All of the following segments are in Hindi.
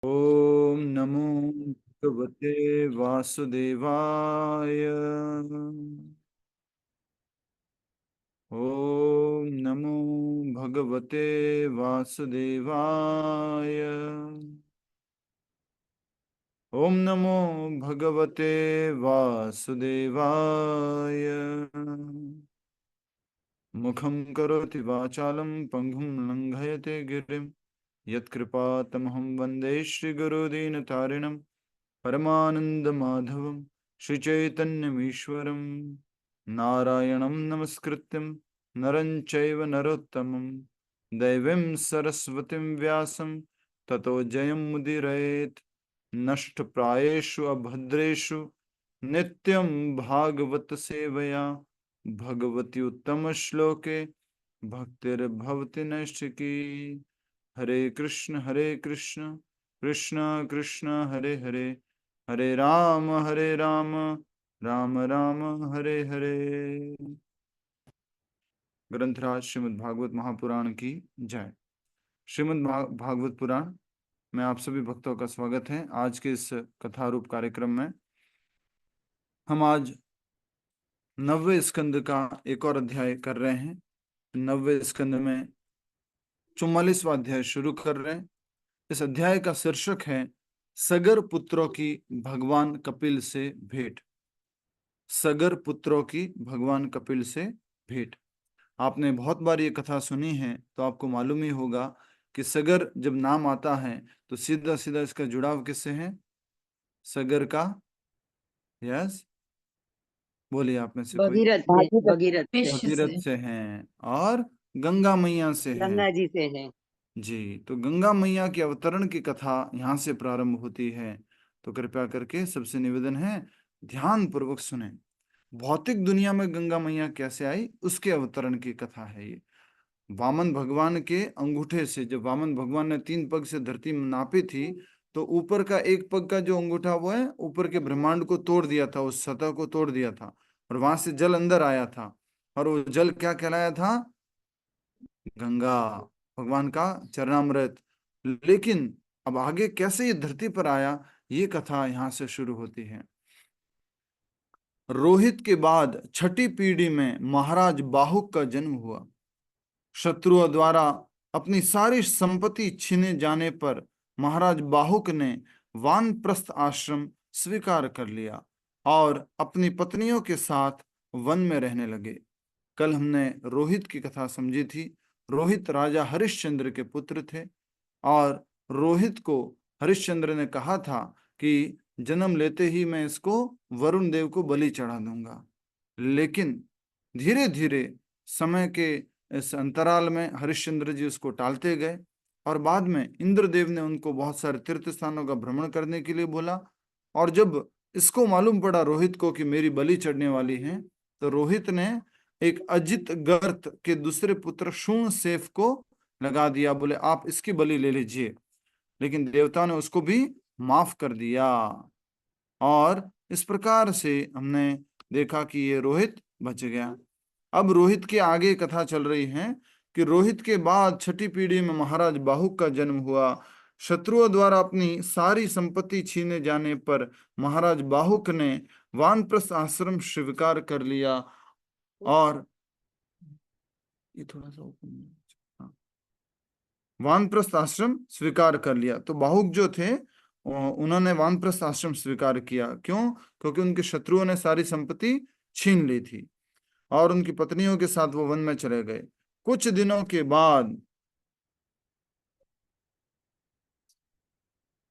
ओम नमो भगवते वासुदेवाय। ओम नमो भगवते वासुदेवाय। ओम नमो भगवते वासुदेवाय। मुखं करोति वाचालं पंगुं लंघयते गिरिं यत्कृपातमहं वन्दे श्रीगुरुदीनतारिणं परमानन्दमाधवं श्रीचैतन्यमीश्वरं। नारायणं नमस्कृत्यं नरं चैव नरोत्तमं दैवीं सरस्वतीं व्यासं ततो जयमुदीरयेत्। नष्टप्रायेषु अभद्रेषु नित्यं भागवत सेवया भगवती उत्तम श्लोके भक्तिर्भवति नैष्ठिकी। हरे कृष्ण कृष्ण कृष्ण हरे हरे, हरे राम राम राम हरे हरे। ग्रंथराज श्रीमद् भागवत महापुराण की जय। श्रीमद् भागवत पुराण में आप सभी भक्तों का स्वागत है। आज के इस कथारूप कार्यक्रम में हम आज 9वें स्कंद का एक और अध्याय कर रहे हैं। 9वें स्कंद में 44वां अध्याय शुरू कर रहे हैं। इस अध्याय का शीर्षक है सगर पुत्रों की भगवान कपिल से भेंट। सगर पुत्रों की भगवान कपिल से भेंट। आपने बहुत बार ये कथा सुनी है तो आपको मालूम ही होगा कि सगर जब नाम आता है तो सीधा सीधा इसका जुड़ाव किससे है? सगर का, यस बोलिए आप में से कोई। भगीरथ से, भगीरथ से, भगीरथ से हैं और गंगा मैया से हैं। गंगा जी से है। जी, तो गंगा मैया के अवतरण की कथा यहाँ से प्रारंभ होती है। तो कृपया करके सबसे निवेदन है ध्यान पूर्वक सुने। भौतिक दुनिया में गंगा मैया कैसे आई उसके अवतरण की कथा है ये। वामन भगवान के अंगूठे से जब वामन भगवान ने 3 पग से धरती नापी थी तो ऊपर का 1 पग का जो अंगूठा वो है ऊपर के ब्रह्मांड को तोड़ दिया था, उस सतह को तोड़ दिया था और वहां से जल अंदर आया था। और वो जल क्या कहलाया था? गंगा, भगवान का चरणामृत। लेकिन अब आगे कैसे ये धरती पर आया ये कथा यहां से शुरू होती है। रोहित के बाद छठी पीढ़ी में महाराज बाहुक का जन्म हुआ। शत्रुओं द्वारा अपनी सारी संपत्ति छीने जाने पर महाराज बाहुक ने वानप्रस्थ आश्रम स्वीकार कर लिया और अपनी पत्नियों के साथ वन में रहने लगे। कल हमने रोहित की कथा समझी थी। रोहित राजा हरिश्चंद्र के पुत्र थे और रोहित को हरिश्चंद्र ने कहा था कि जन्म लेते ही मैं इसको वरुण देव को बलि चढ़ा दूंगा। लेकिन धीरे धीरे समय के इस अंतराल में हरिश्चंद्र जी उसको टालते गए और बाद में इंद्रदेव ने उनको बहुत सारे तीर्थ स्थानों का भ्रमण करने के लिए बोला। और जब इसको मालूम पड़ा रोहित को कि मेरी बलि चढ़ने वाली है तो रोहित ने एक अजित गर्त के दूसरे पुत्र शूण सेफ को लगा दिया। बोले आप इसकी बलि ले लीजिए। लेकिन देवता ने उसको भी माफ कर दिया। और इस प्रकार से हमने देखा कि ये रोहित बच गया। अब रोहित के आगे कथा चल रही है कि रोहित के बाद छठी पीढ़ी में महाराज बाहुक का जन्म हुआ। शत्रुओं द्वारा अपनी सारी संपत्ति छीने जाने पर महाराज बाहुक ने वानप्रस्थ आश्रम स्वीकार कर लिया। और ये थोड़ा सा हाँ, वानप्रस्थ आश्रम स्वीकार कर लिया। तो बाहुक जो थे उन्होंने वानप्रस्थ आश्रम स्वीकार किया। क्यों? क्योंकि उनके शत्रुओं ने सारी संपत्ति छीन ली थी और उनकी पत्नियों के साथ वो वन में चले गए। कुछ दिनों के बाद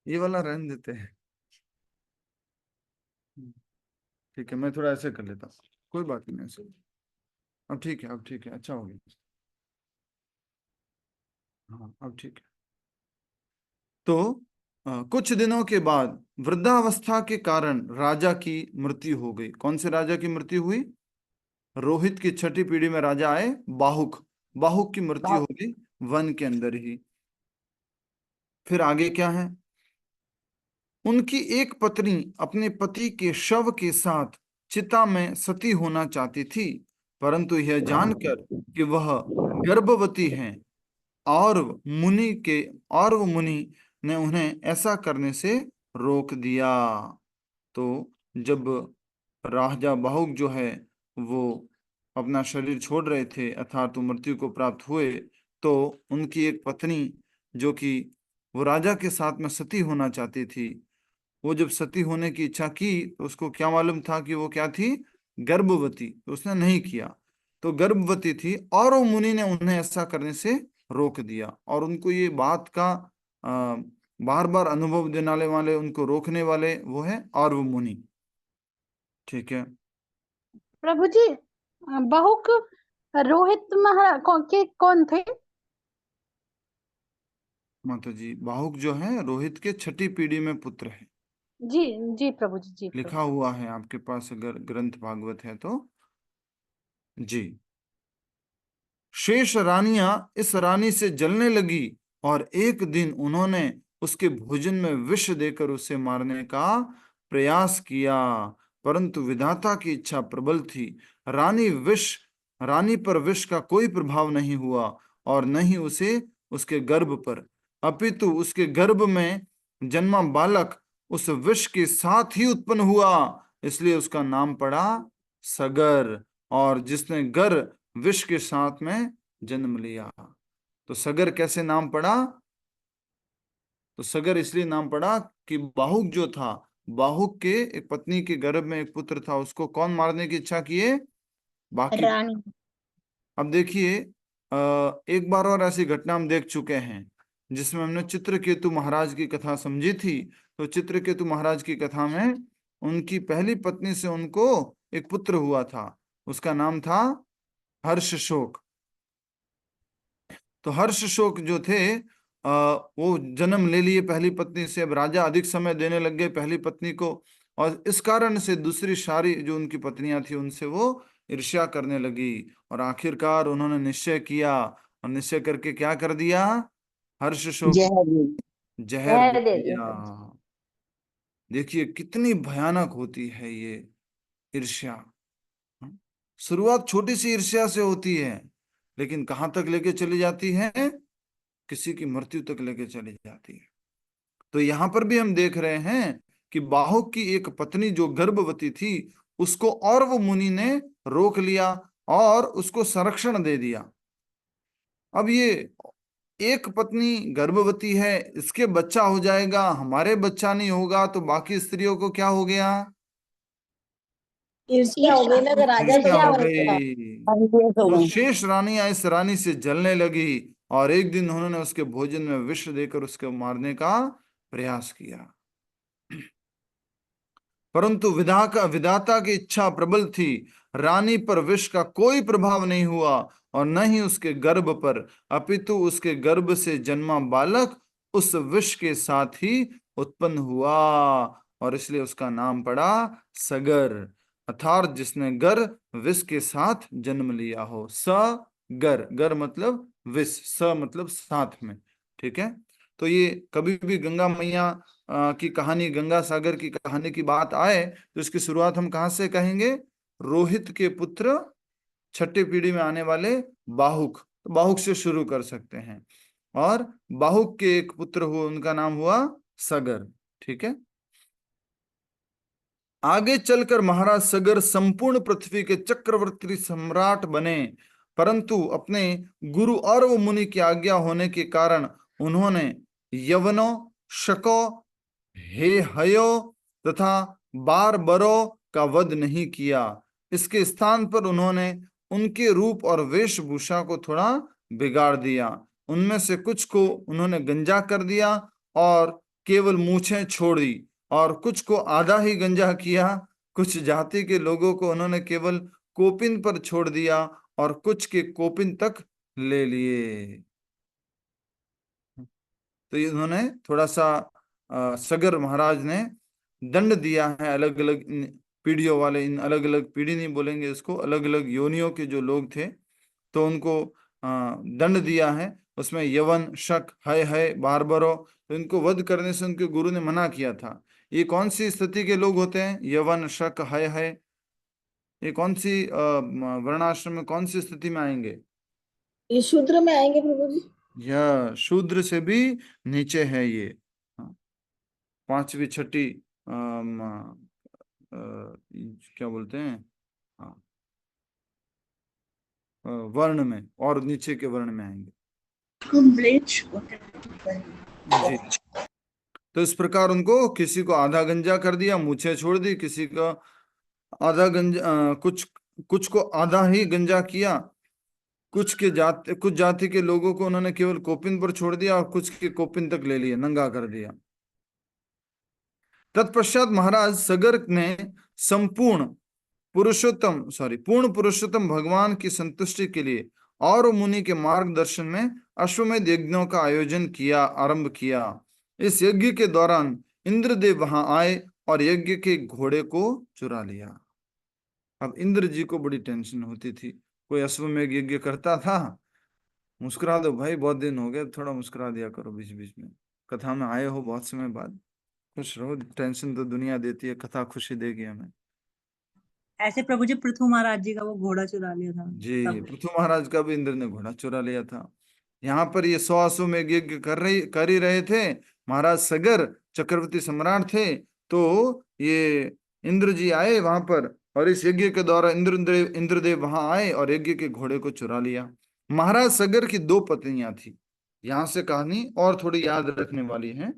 ये वाला रहने देते हैं, ठीक है, मैं थोड़ा ऐसे कर लेता हूँ, कोई बात नहीं ऐसे। अब ठीक है, अब ठीक है, अच्छा हो गया। हाँ अब ठीक है। तो कुछ दिनों के बाद वृद्धावस्था के कारण राजा की मृत्यु हो गई। कौन से राजा की मृत्यु हुई? रोहित की छठी पीढ़ी में राजा आए बाहुक। बाहुक की मृत्यु हो गई वन के अंदर ही। फिर आगे क्या है? उनकी एक पत्नी अपने पति के शव के साथ चिता में सती होना चाहती थी, परंतु यह जानकर कि वह गर्भवती हैं और मुनि के और वो मुनि ने उन्हें ऐसा करने से रोक दिया। तो जब राजा बाहुक जो है वो अपना शरीर छोड़ रहे थे अर्थात वो मृत्यु को प्राप्त हुए, तो उनकी एक पत्नी जो कि वो राजा के साथ में सती होना चाहती थी, वो जब सती होने की इच्छा की तो उसको क्या मालूम था कि वो क्या थी, गर्भवती, तो उसने नहीं किया। तो गर्भवती थी और वो मुनि ने उन्हें ऐसा करने से रोक दिया, और उनको ये बात का बार बार अनुभव दिलाने वाले, उनको रोकने वाले वो है और वो मुनि। ठीक है प्रभु जी, बहुक रोहित महाराज के कौन थे? माता जी, बाहुक जो है रोहित के छठी पीढ़ी में पुत्र है। जी जी प्रभु जी, जी प्रभु लिखा हुआ है आपके पास अगर ग्रंथ भागवत है तो। जी। शेष रानियां इस रानी से जलने लगी और एक दिन उन्होंने उसके भोजन में विष देकर उसे मारने का प्रयास किया, परंतु विधाता की इच्छा प्रबल थी। रानी पर विष का कोई प्रभाव नहीं हुआ, और न ही उसे उसके गर्भ पर, अपितु उसके गर्भ में जन्मा बालक उस विष के साथ ही उत्पन्न हुआ, इसलिए उसका नाम पड़ा सगर। और जिसने गर विष के साथ में जन्म लिया, तो सगर कैसे नाम पड़ा? तो सगर इसलिए नाम पड़ा कि बाहुक जो था, बाहुक के एक पत्नी के गर्भ में एक पुत्र था, उसको कौन मारने की इच्छा किए? बाकी। रानी। अब देखिए, एक बार और ऐसी घटना हम देख चुके हैं जिसमें हमने चित्रकेतु महाराज की कथा समझी थी। तो चित्रकेतु महाराज की कथा में उनकी पहली पत्नी से उनको एक पुत्र हुआ था, उसका नाम था हर्षशोक। तो हर्षशोक जो थे वो जन्म ले लिए पहली पत्नी से। अब राजा अधिक समय देने लग गए पहली पत्नी को, और इस कारण से दूसरी सारी जो उनकी पत्नियां थी उनसे वो ईर्ष्या करने लगी। और आखिरकार उन्होंने निश्चय किया, और निश्चय करके क्या कर दिया? हर्षशोक जहर दे जहर दे जहर दे दिया दिया। प्रभु जी। देखिए कितनी भयानक होती है ये ईर्ष्या। शुरुआत छोटी सी ईर्ष्या से होती है, लेकिन कहां तक लेके चली जाती है? किसी की मृत्यु तक लेके चली जाती है। तो यहां पर भी हम देख रहे हैं कि बाहुक की एक पत्नी जो गर्भवती थी, उसको और वो मुनि ने रोक लिया और उसको संरक्षण दे दिया। अब ये एक पत्नी गर्भवती है, इसके बच्चा हो जाएगा, हमारे बच्चा नहीं होगा, तो बाकी स्त्रियों को क्या हो गया? ईर्ष्या हो गई ना, तो राजा ईर्ष्या तो क्या हो बनेगा? गई। अनलेस हो तो गई। शेष रानियां इस रानी से जलने लगी, और एक दिन उन्होंने उसके भोजन में विष देकर उसको मारने का प्रयास किया, परंतु विधाता की इच्छा प्रबल थी। रानी पर विष का कोई प्रभाव नहीं हुआ, और न ही उसके गर्भ पर, अपितु उसके गर्भ से जन्मा बालक उस विष के साथ ही उत्पन्न हुआ, और इसलिए उसका नाम पड़ा सगर, अर्थात जिसने गर विष के साथ जन्म लिया हो। स गर, गर मतलब विष, स मतलब साथ में। ठीक है। तो ये कभी भी गंगा मैया की कहानी, गंगा सागर की कहानी की बात आए तो इसकी शुरुआत हम कहाँ से कहेंगे? रोहित के पुत्र छठी पीढ़ी में आने वाले बाहुक, तो बाहुक से शुरू कर सकते हैं। और बाहुक के एक पुत्र हुए, उनका नाम हुआ सगर। ठीक है। आगे चलकर महाराज सगर संपूर्ण पृथ्वी के चक्रवर्ती सम्राट बने, परंतु अपने गुरु और वो मुनि की आज्ञा होने के कारण उन्होंने यवनों, शको, हे हयो तथा बारबरो का वध नहीं किया। इसके स्थान पर उन्होंने उनके रूप और वेशभूषा को थोड़ा बिगाड़ दिया। उनमें से कुछ को उन्होंने गंजा कर दिया और केवल मूछें छोड़ी, और कुछ को आधा ही गंजा किया। कुछ जाति के लोगों को उन्होंने केवल कोपिन पर छोड़ दिया, और कुछ के कोपिन तक ले लिए। तो इन्होंने थोड़ा सा सगर महाराज ने दंड दिया है अलग अलग पीढ़ियों वाले, इन अलग अलग पीढ़ी नहीं बोलेंगे इसको, अलग अलग योनियों के जो लोग थे, तो उनको दंड दिया है। उसमें यवन, शक, है बारबरो, तो इनको वध करने से उनके गुरु ने मना किया था। ये कौन सी स्थिति के लोग होते हैं? यवन, शक, है, ये कौन सी वर्णाश्रम में कौन सी स्थिति में आएंगे? ये शूद्र में आएंगे प्रभु जी। यह शूद्र से भी नीचे है ये। पांचवी छठी क्या बोलते हैं, हाँ, वर्ण में और नीचे के वर्ण में आएंगे। जी, तो इस प्रकार उनको किसी को आधा गंजा कर दिया, मूछें छोड़ दी, किसी को आधा गंजा, कुछ कुछ को आधा ही गंजा किया, कुछ जाति के लोगों को उन्होंने केवल कोपिन पर छोड़ दिया और कुछ के कोपिन तक ले लिया, नंगा कर दिया। तत्पश्चात महाराज सगर ने संपूर्ण पूर्ण पुरुषोत्तम भगवान की संतुष्टि के लिए और मुनि के मार्गदर्शन में अश्वमेध यज्ञों का आयोजन किया, आरंभ किया। इस यज्ञ के दौरान इंद्रदेव वहां आए और यज्ञ के घोड़े को चुरा लिया। अब इंद्र जी को बड़ी टेंशन होती थी, कोई अश्वमेध यज्ञ करता था, मुस्कुरा दो भाई, बहुत दिन हो गए, थोड़ा मुस्कुरा दिया करो बीच बीच में, कथा में आए हो बहुत समय बाद, खुश रहो, टेंशन तो दुनिया देती है, कथा खुशी देगी हमें। ऐसे प्रभु जी पृथु महाराज जी का वो घोड़ा चुरा लिया था जी, तब। पृथु महाराज का भी इंद्र ने घोड़ा चुरा लिया था। यहाँ पर ये 100 अश्वमेध यज्ञ कर ही रहे थे, महाराज सगर चक्रवर्ती सम्राट थे, तो ये इंद्र जी आए वहां पर, और इस यज्ञ के दौरान इंद्रदेव वहां आए और यज्ञ के घोड़े को चुरा लिया। महाराज सगर की 2 पत्नियां थी, यहाँ से कहानी और थोड़ी याद रखने वाली है।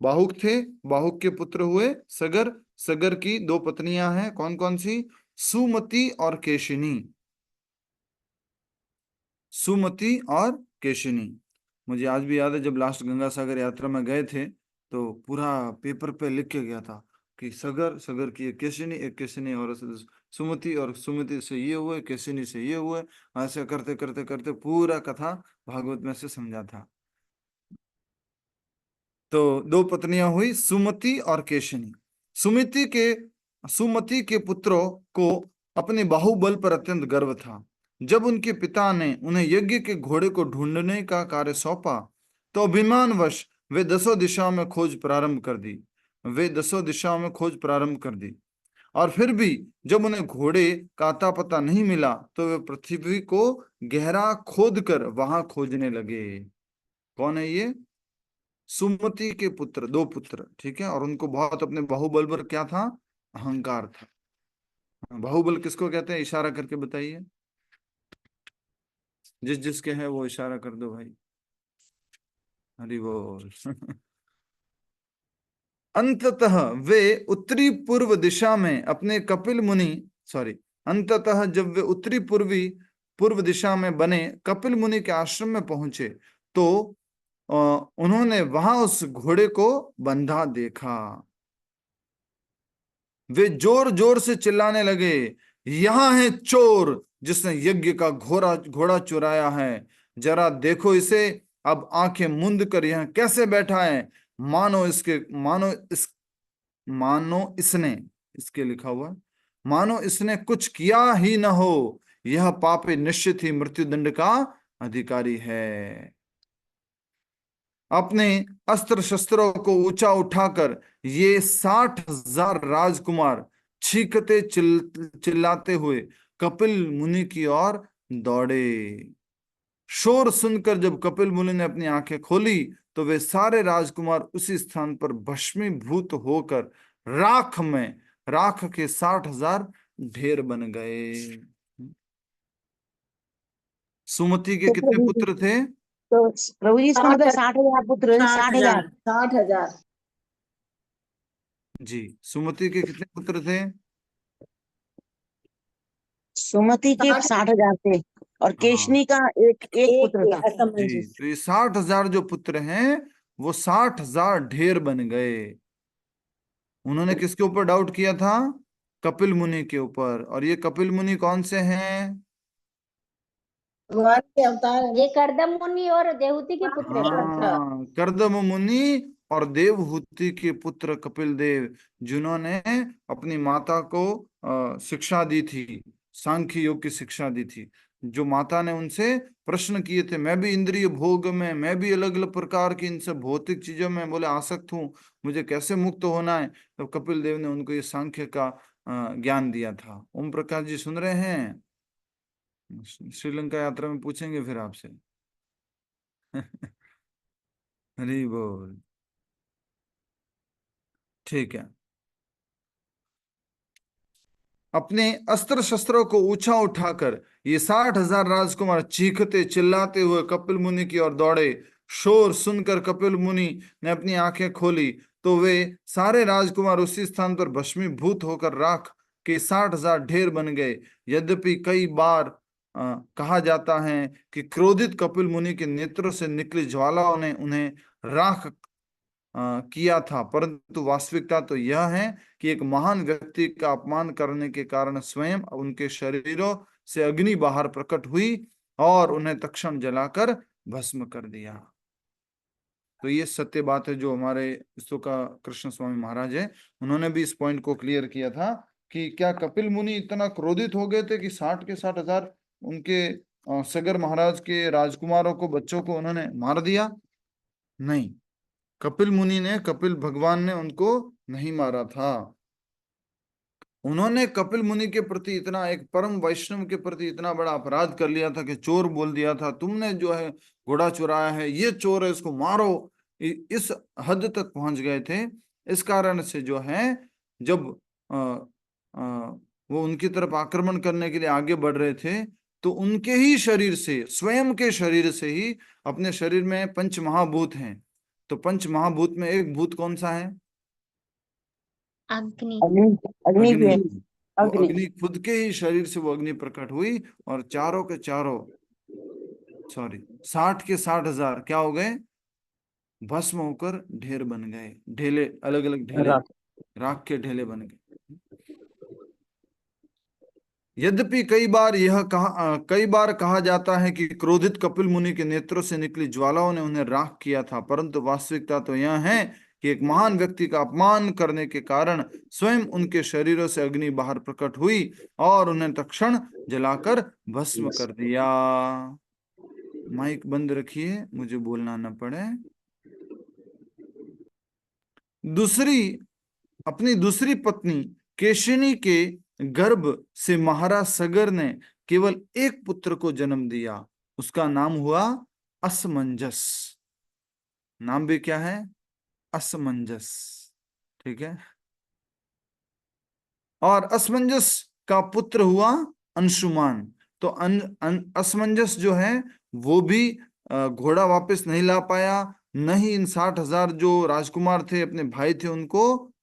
बाहुक थे, बाहुक के पुत्र हुए सगर, सगर की 2 पत्नियां हैं, कौन कौन सी, सुमति और केशिनी, सुमति और केशिनी। मुझे आज भी याद है जब लास्ट गंगा सागर यात्रा में गए थे, तो पूरा पेपर पे लिख के गया था कि सगर, सगर की एक केशिनी और सुमति, और सुमति से ये हुए, केशिनी से ये हुए, ऐसे करते करते करते पूरा कथा भागवत में से समझा था। तो 2 पत्नियां हुई, सुमति और केशिनी। सुमति के पुत्रों को अपने बाहुबल पर अत्यंत गर्व था। जब उनके पिता ने उन्हें यज्ञ के घोड़े को ढूंढने का कार्य सौंपा, तो अभिमानवश वे दसों दिशाओं में खोज प्रारंभ कर दी। और फिर भी जब उन्हें घोड़े का अता पता नहीं मिला, तो वे पृथ्वी को गहरा खोद कर वहां खोजने लगे। कौन है ये, सुमति के पुत्र, 2 पुत्र, ठीक है, और उनको बहुत अपने बाहुबल पर क्या था, अहंकार था। बाहुबल किसको कहते हैं, इशारा करके बताइए, जिसके है वो इशारा कर दो भाई, हरि बोल। अंततः वे उत्तरी पूर्व दिशा में अपने कपिल मुनि सॉरी अंततः जब वे उत्तरी पूर्व दिशा में बने कपिल मुनि के आश्रम में पहुंचे, तो उन्होंने वहां उस घोड़े को बंधा देखा। वे जोर जोर से चिल्लाने लगे, यहां है चोर जिसने यज्ञ का घोड़ा चुराया है, जरा देखो इसे। अब आंखें मूंद कर यहां कैसे बैठा है, मानो इसके मानो इसने इसके लिखा हुआ, मानो इसने कुछ किया ही न हो, यह पापी निश्चित ही मृत्युदंड का अधिकारी है। अपने अस्त्र शस्त्रों को ऊंचा उठाकर ये 60,000 राजकुमार चीखते चिल्लाते हुए कपिल मुनि की ओर दौड़े। शोर सुनकर जब कपिल मुनि ने अपनी आंखें खोली, तो वे सारे राजकुमार उसी स्थान पर भस्मीभूत होकर राख के 60,000 ढेर बन गए। सुमति के तो कितने प्रभु जी पुत्र थे, तो प्रभु जी इसका मतलब 60,000 पुत्र, 60,000। 60,000 60,000। जी, सुमति के कितने पुत्र थे, सुमति के 60,000 थे और हाँ केशनी का एक एक पुत्र था। जी, तो ये 60,000 जो पुत्र हैं, वो 60,000 ढेर बन गए। उन्होंने किसके ऊपर डाउट किया था, कपिल मुनि के ऊपर। और ये कपिल मुनि कौन से हैं, भगवान के अवतार, ये कर्दम मुनि और देवहूति के पुत्र हैं। हाँ, कर्दम मुनि और देवहूति के पुत्र कपिल देव, जिन्होंने अपनी माता को शिक्षा दी थी, सांख्य योग की शिक्षा दी थी। जो माता ने उनसे प्रश्न किए थे, मैं भी इंद्रिय भोग में, मैं भी अलग अलग प्रकार की इनसे भौतिक चीजों में बोले आसक्त हूँ, मुझे कैसे मुक्त होना है, तो कपिल देव ने उनको ये सांख्य का ज्ञान दिया था। ओम प्रकाश जी सुन रहे हैं, श्रीलंका यात्रा में पूछेंगे फिर आपसे। हरी बोल। ठीक है। अपने अस्त्र शस्त्रों को ऊंचा उठाकर ये 60,000 राजकुमार चीखते चिल्लाते हुए कपिल मुनि की ओर दौड़े। शोर सुनकर कपिल मुनि ने अपनी आंखें खोली तो वे सारे राजकुमार उसी स्थान पर भस्मीभूत होकर राख के 60,000 ढेर बन गए। यद्यपि कई बार कहा जाता है कि क्रोधित कपिल मुनि के नेत्रों से निकली ज्वालाओं ने उन्हें राख किया था, परंतु वास्तविकता तो यह है कि एक महान व्यक्ति का अपमान करने के कारण स्वयं उनके शरीरों से अग्नि बाहर प्रकट हुई और उन्हें तत्क्षण जलाकर भस्म कर दिया। तो ये सत्य बात है जो हमारे का कृष्ण स्वामी महाराज है, उन्होंने भी इस पॉइंट को क्लियर किया था कि क्या कपिल मुनि इतना क्रोधित हो गए थे कि 60 के 60,000 उनके सगर महाराज के राजकुमारों को, बच्चों को उन्होंने मार दिया? नहीं, कपिल मुनि ने, कपिल भगवान ने उनको नहीं मारा था। उन्होंने कपिल मुनि के प्रति इतना, एक परम वैष्णव के प्रति इतना बड़ा अपराध कर लिया था कि चोर बोल दिया था, तुमने जो है घोड़ा चुराया है, ये चोर है, इसको मारो, इस हद तक पहुंच गए थे। इस कारण से जो है जब आ, आ, वो उनकी तरफ आक्रमण करने के लिए आगे बढ़ रहे थे तो उनके ही शरीर से, स्वयं के शरीर से ही, अपने शरीर में पंच महाभूत हैं, तो पंच महाभूत में एक भूत कौन सा है? अग्नि। अग्नि। अग्नि अग्नि। भी वो अग्नि। अग्नि खुद के ही शरीर से वो अग्नि प्रकट हुई और चारों के चारों, सॉरी, 60 के 60,000 क्या हो गए? भस्म होकर ढेर बन गए, ढेले, अलग अलग ढेले, राख। राख के ढेले बन गए। यद्यपि कई बार कहा जाता है कि क्रोधित कपिल मुनि के नेत्रों से निकली ज्वालाओं ने उन्हें राख किया था, परंतु वास्तविकता तो यह है कि एक महान व्यक्ति का अपमान करने के कारण स्वयं उनके शरीरों से अग्नि बाहर प्रकट हुई और उन्हें तत्क्षण जलाकर भस्म कर दिया। माइक बंद रखिए, मुझे बोलना न पड़े। अपनी दूसरी पत्नी केशिनी के गर्भ से महाराज सगर ने केवल एक पुत्र को जन्म दिया। उसका नाम हुआ असमंजस। नाम भी क्या है? असमंजस। ठीक है। और असमंजस का पुत्र हुआ अंशुमान। तो असमंजस जो है वो भी घोड़ा वापस नहीं ला पाया, न ही इन 60,000 जो राजकुमार थे, अपने भाई थे, उनको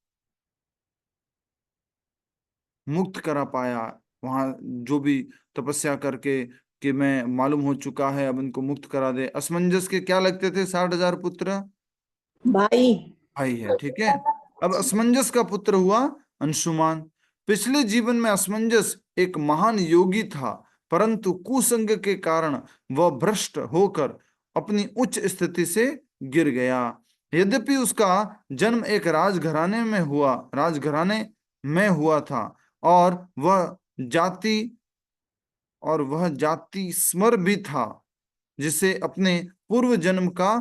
मुक्त करा पाया। वहां जो भी तपस्या करके कि मैं, मालूम हो चुका है, अब इनको मुक्त करा दे। असमंजस के क्या लगते थे 60,000 पुत्र? भाई। भाई है, ठीक है। अब असमंजस का पुत्र हुआ अंशुमान। पिछले जीवन में असमंजस एक महान योगी था, परंतु कुसंग के कारण वह भ्रष्ट होकर अपनी उच्च स्थिति से गिर गया। यद्यपि उसका जन्म एक राजघराने में हुआ था और वह जाति स्मर भी था, जिसे अपने पूर्व जन्म का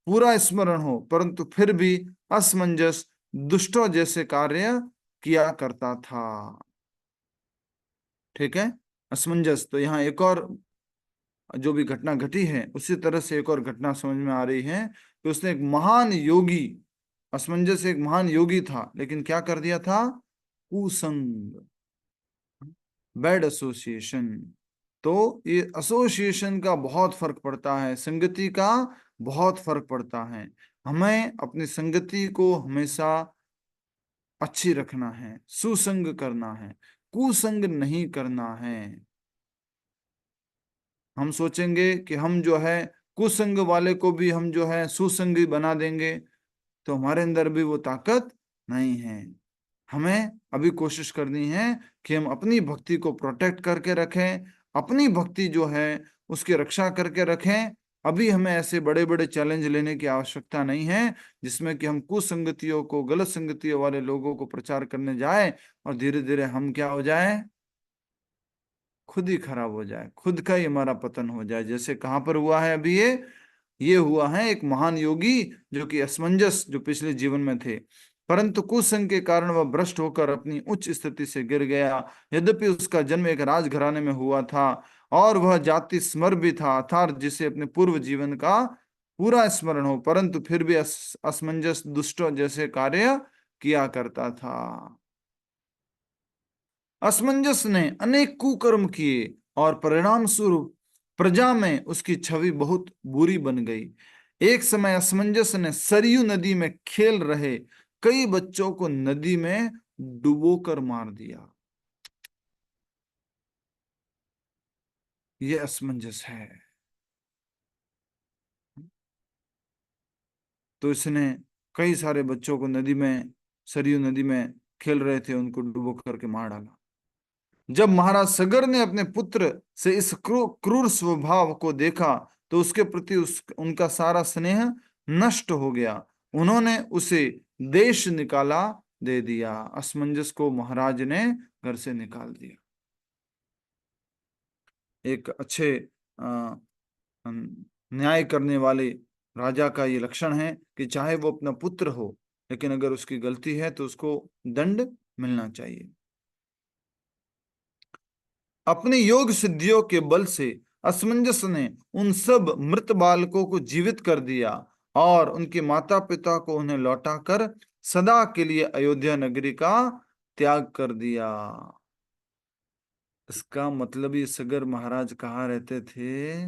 पूरा स्मरण हो, परंतु फिर भी असमंजस दुष्टों जैसे कार्य किया करता था। ठीक है। असमंजस, तो यहाँ एक और जो भी घटना घटी है उसी तरह से एक और घटना समझ में आ रही है कि उसने एक महान योगी, असमंजस एक महान योगी था, लेकिन क्या कर दिया था? कुसंग, बैड एसोसिएशन। तो ये एसोसिएशन का बहुत फर्क पड़ता है, संगति का बहुत फर्क पड़ता है। हमें अपनी संगति को हमेशा अच्छी रखना है, सुसंग करना है, कुसंग नहीं करना है। हम सोचेंगे कि हम जो है कुसंग वाले को भी हम जो है सुसंगी बना देंगे, तो हमारे अंदर भी वो ताकत नहीं है। हमें अभी कोशिश करनी है कि हम अपनी भक्ति को प्रोटेक्ट करके रखें, अपनी भक्ति जो है उसकी रक्षा करके रखें। अभी हमें ऐसे बड़े बड़े चैलेंज लेने की आवश्यकता नहीं है जिसमें कि हम कुसंगतियों को, गलत संगतियों वाले लोगों को प्रचार करने जाए और धीरे धीरे हम क्या हो जाए? खुद ही खराब हो जाए, खुद का ही हमारा पतन हो जाए। जैसे कहां पर हुआ है अभी? ये हुआ है एक महान योगी जो कि असमंजस, जो पिछले जीवन में थे, परंतु कुसंग के कारण वह भ्रष्ट होकर अपनी उच्च स्थिति से गिर गया। यद्यपि उसका जन्म एक राजघराने में हुआ था और वह जाति स्मर भी था, अर्थात जिसे अपने पूर्व जीवन का पूरा स्मरण हो, परंतु फिर भी असमंजस दुष्टों जैसे कार्य किया करता था। असमंजस ने अनेक कुकर्म किए और परिणाम स्वरूप प्रजा में उसकी छवि बहुत बुरी बन गई। एक समय असमंजस ने सरयू नदी में खेल रहे कई बच्चों को नदी में डुबोकर मार दिया। यह असमंजस है। तो इसने कई सारे बच्चों को नदी में, सरयू नदी में खेल रहे थे, उनको डुबो करके मार डाला। जब महाराज सगर ने अपने पुत्र से इस क्रूर स्वभाव को देखा तो उसके प्रति उनका सारा स्नेह नष्ट हो गया। उन्होंने उसे देश निकाला दे दिया। असमंजस को महाराज ने घर से निकाल दिया। एक अच्छे न्याय करने वाले राजा का ये लक्षण है कि चाहे वो अपना पुत्र हो, लेकिन अगर उसकी गलती है तो उसको दंड मिलना चाहिए। अपने योग सिद्धियों के बल से असमंजस ने उन सब मृत बालकों को जीवित कर दिया और उनके माता पिता को उन्हें लौटाकर सदा के लिए अयोध्या नगरी का त्याग कर दिया। इसका मतलब ये सगर महाराज कहाँ रहते थे?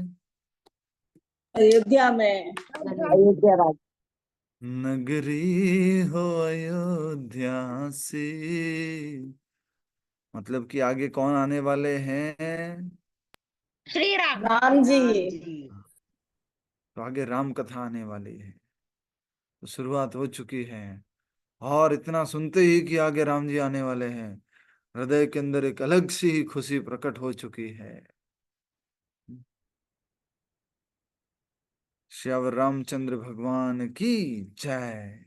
अयोध्या में। अयोध्या राज। नगरी हो अयोध्या से, मतलब कि आगे कौन आने वाले हैं? श्री राम। राम जी। तो आगे राम कथा आने वाली है। तो शुरुआत हो चुकी है और इतना सुनते ही कि आगे राम जी आने वाले हैं, हृदय के अंदर एक अलग सी ही खुशी प्रकट हो चुकी है। श्यावर रामचंद्र भगवान की जय।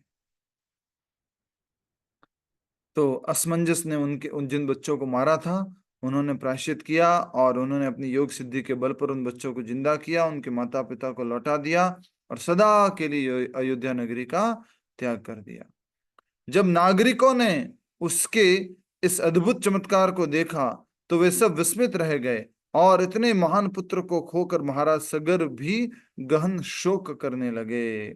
तो असमंजस ने उन जिन बच्चों को मारा था, उन्होंने प्रायश्चित किया और उन्होंने अपनी योग सिद्धि के बल पर उन बच्चों को जिंदा किया, उनके माता पिता को लौटा दिया और सदा के लिए अयोध्या नगरी का त्याग कर दिया। जब नागरिकों ने उसके इस अद्भुत चमत्कार को देखा तो वे सब विस्मित रह गए और इतने महान पुत्र को खोकर महाराज सगर भी गहन शोक करने लगे।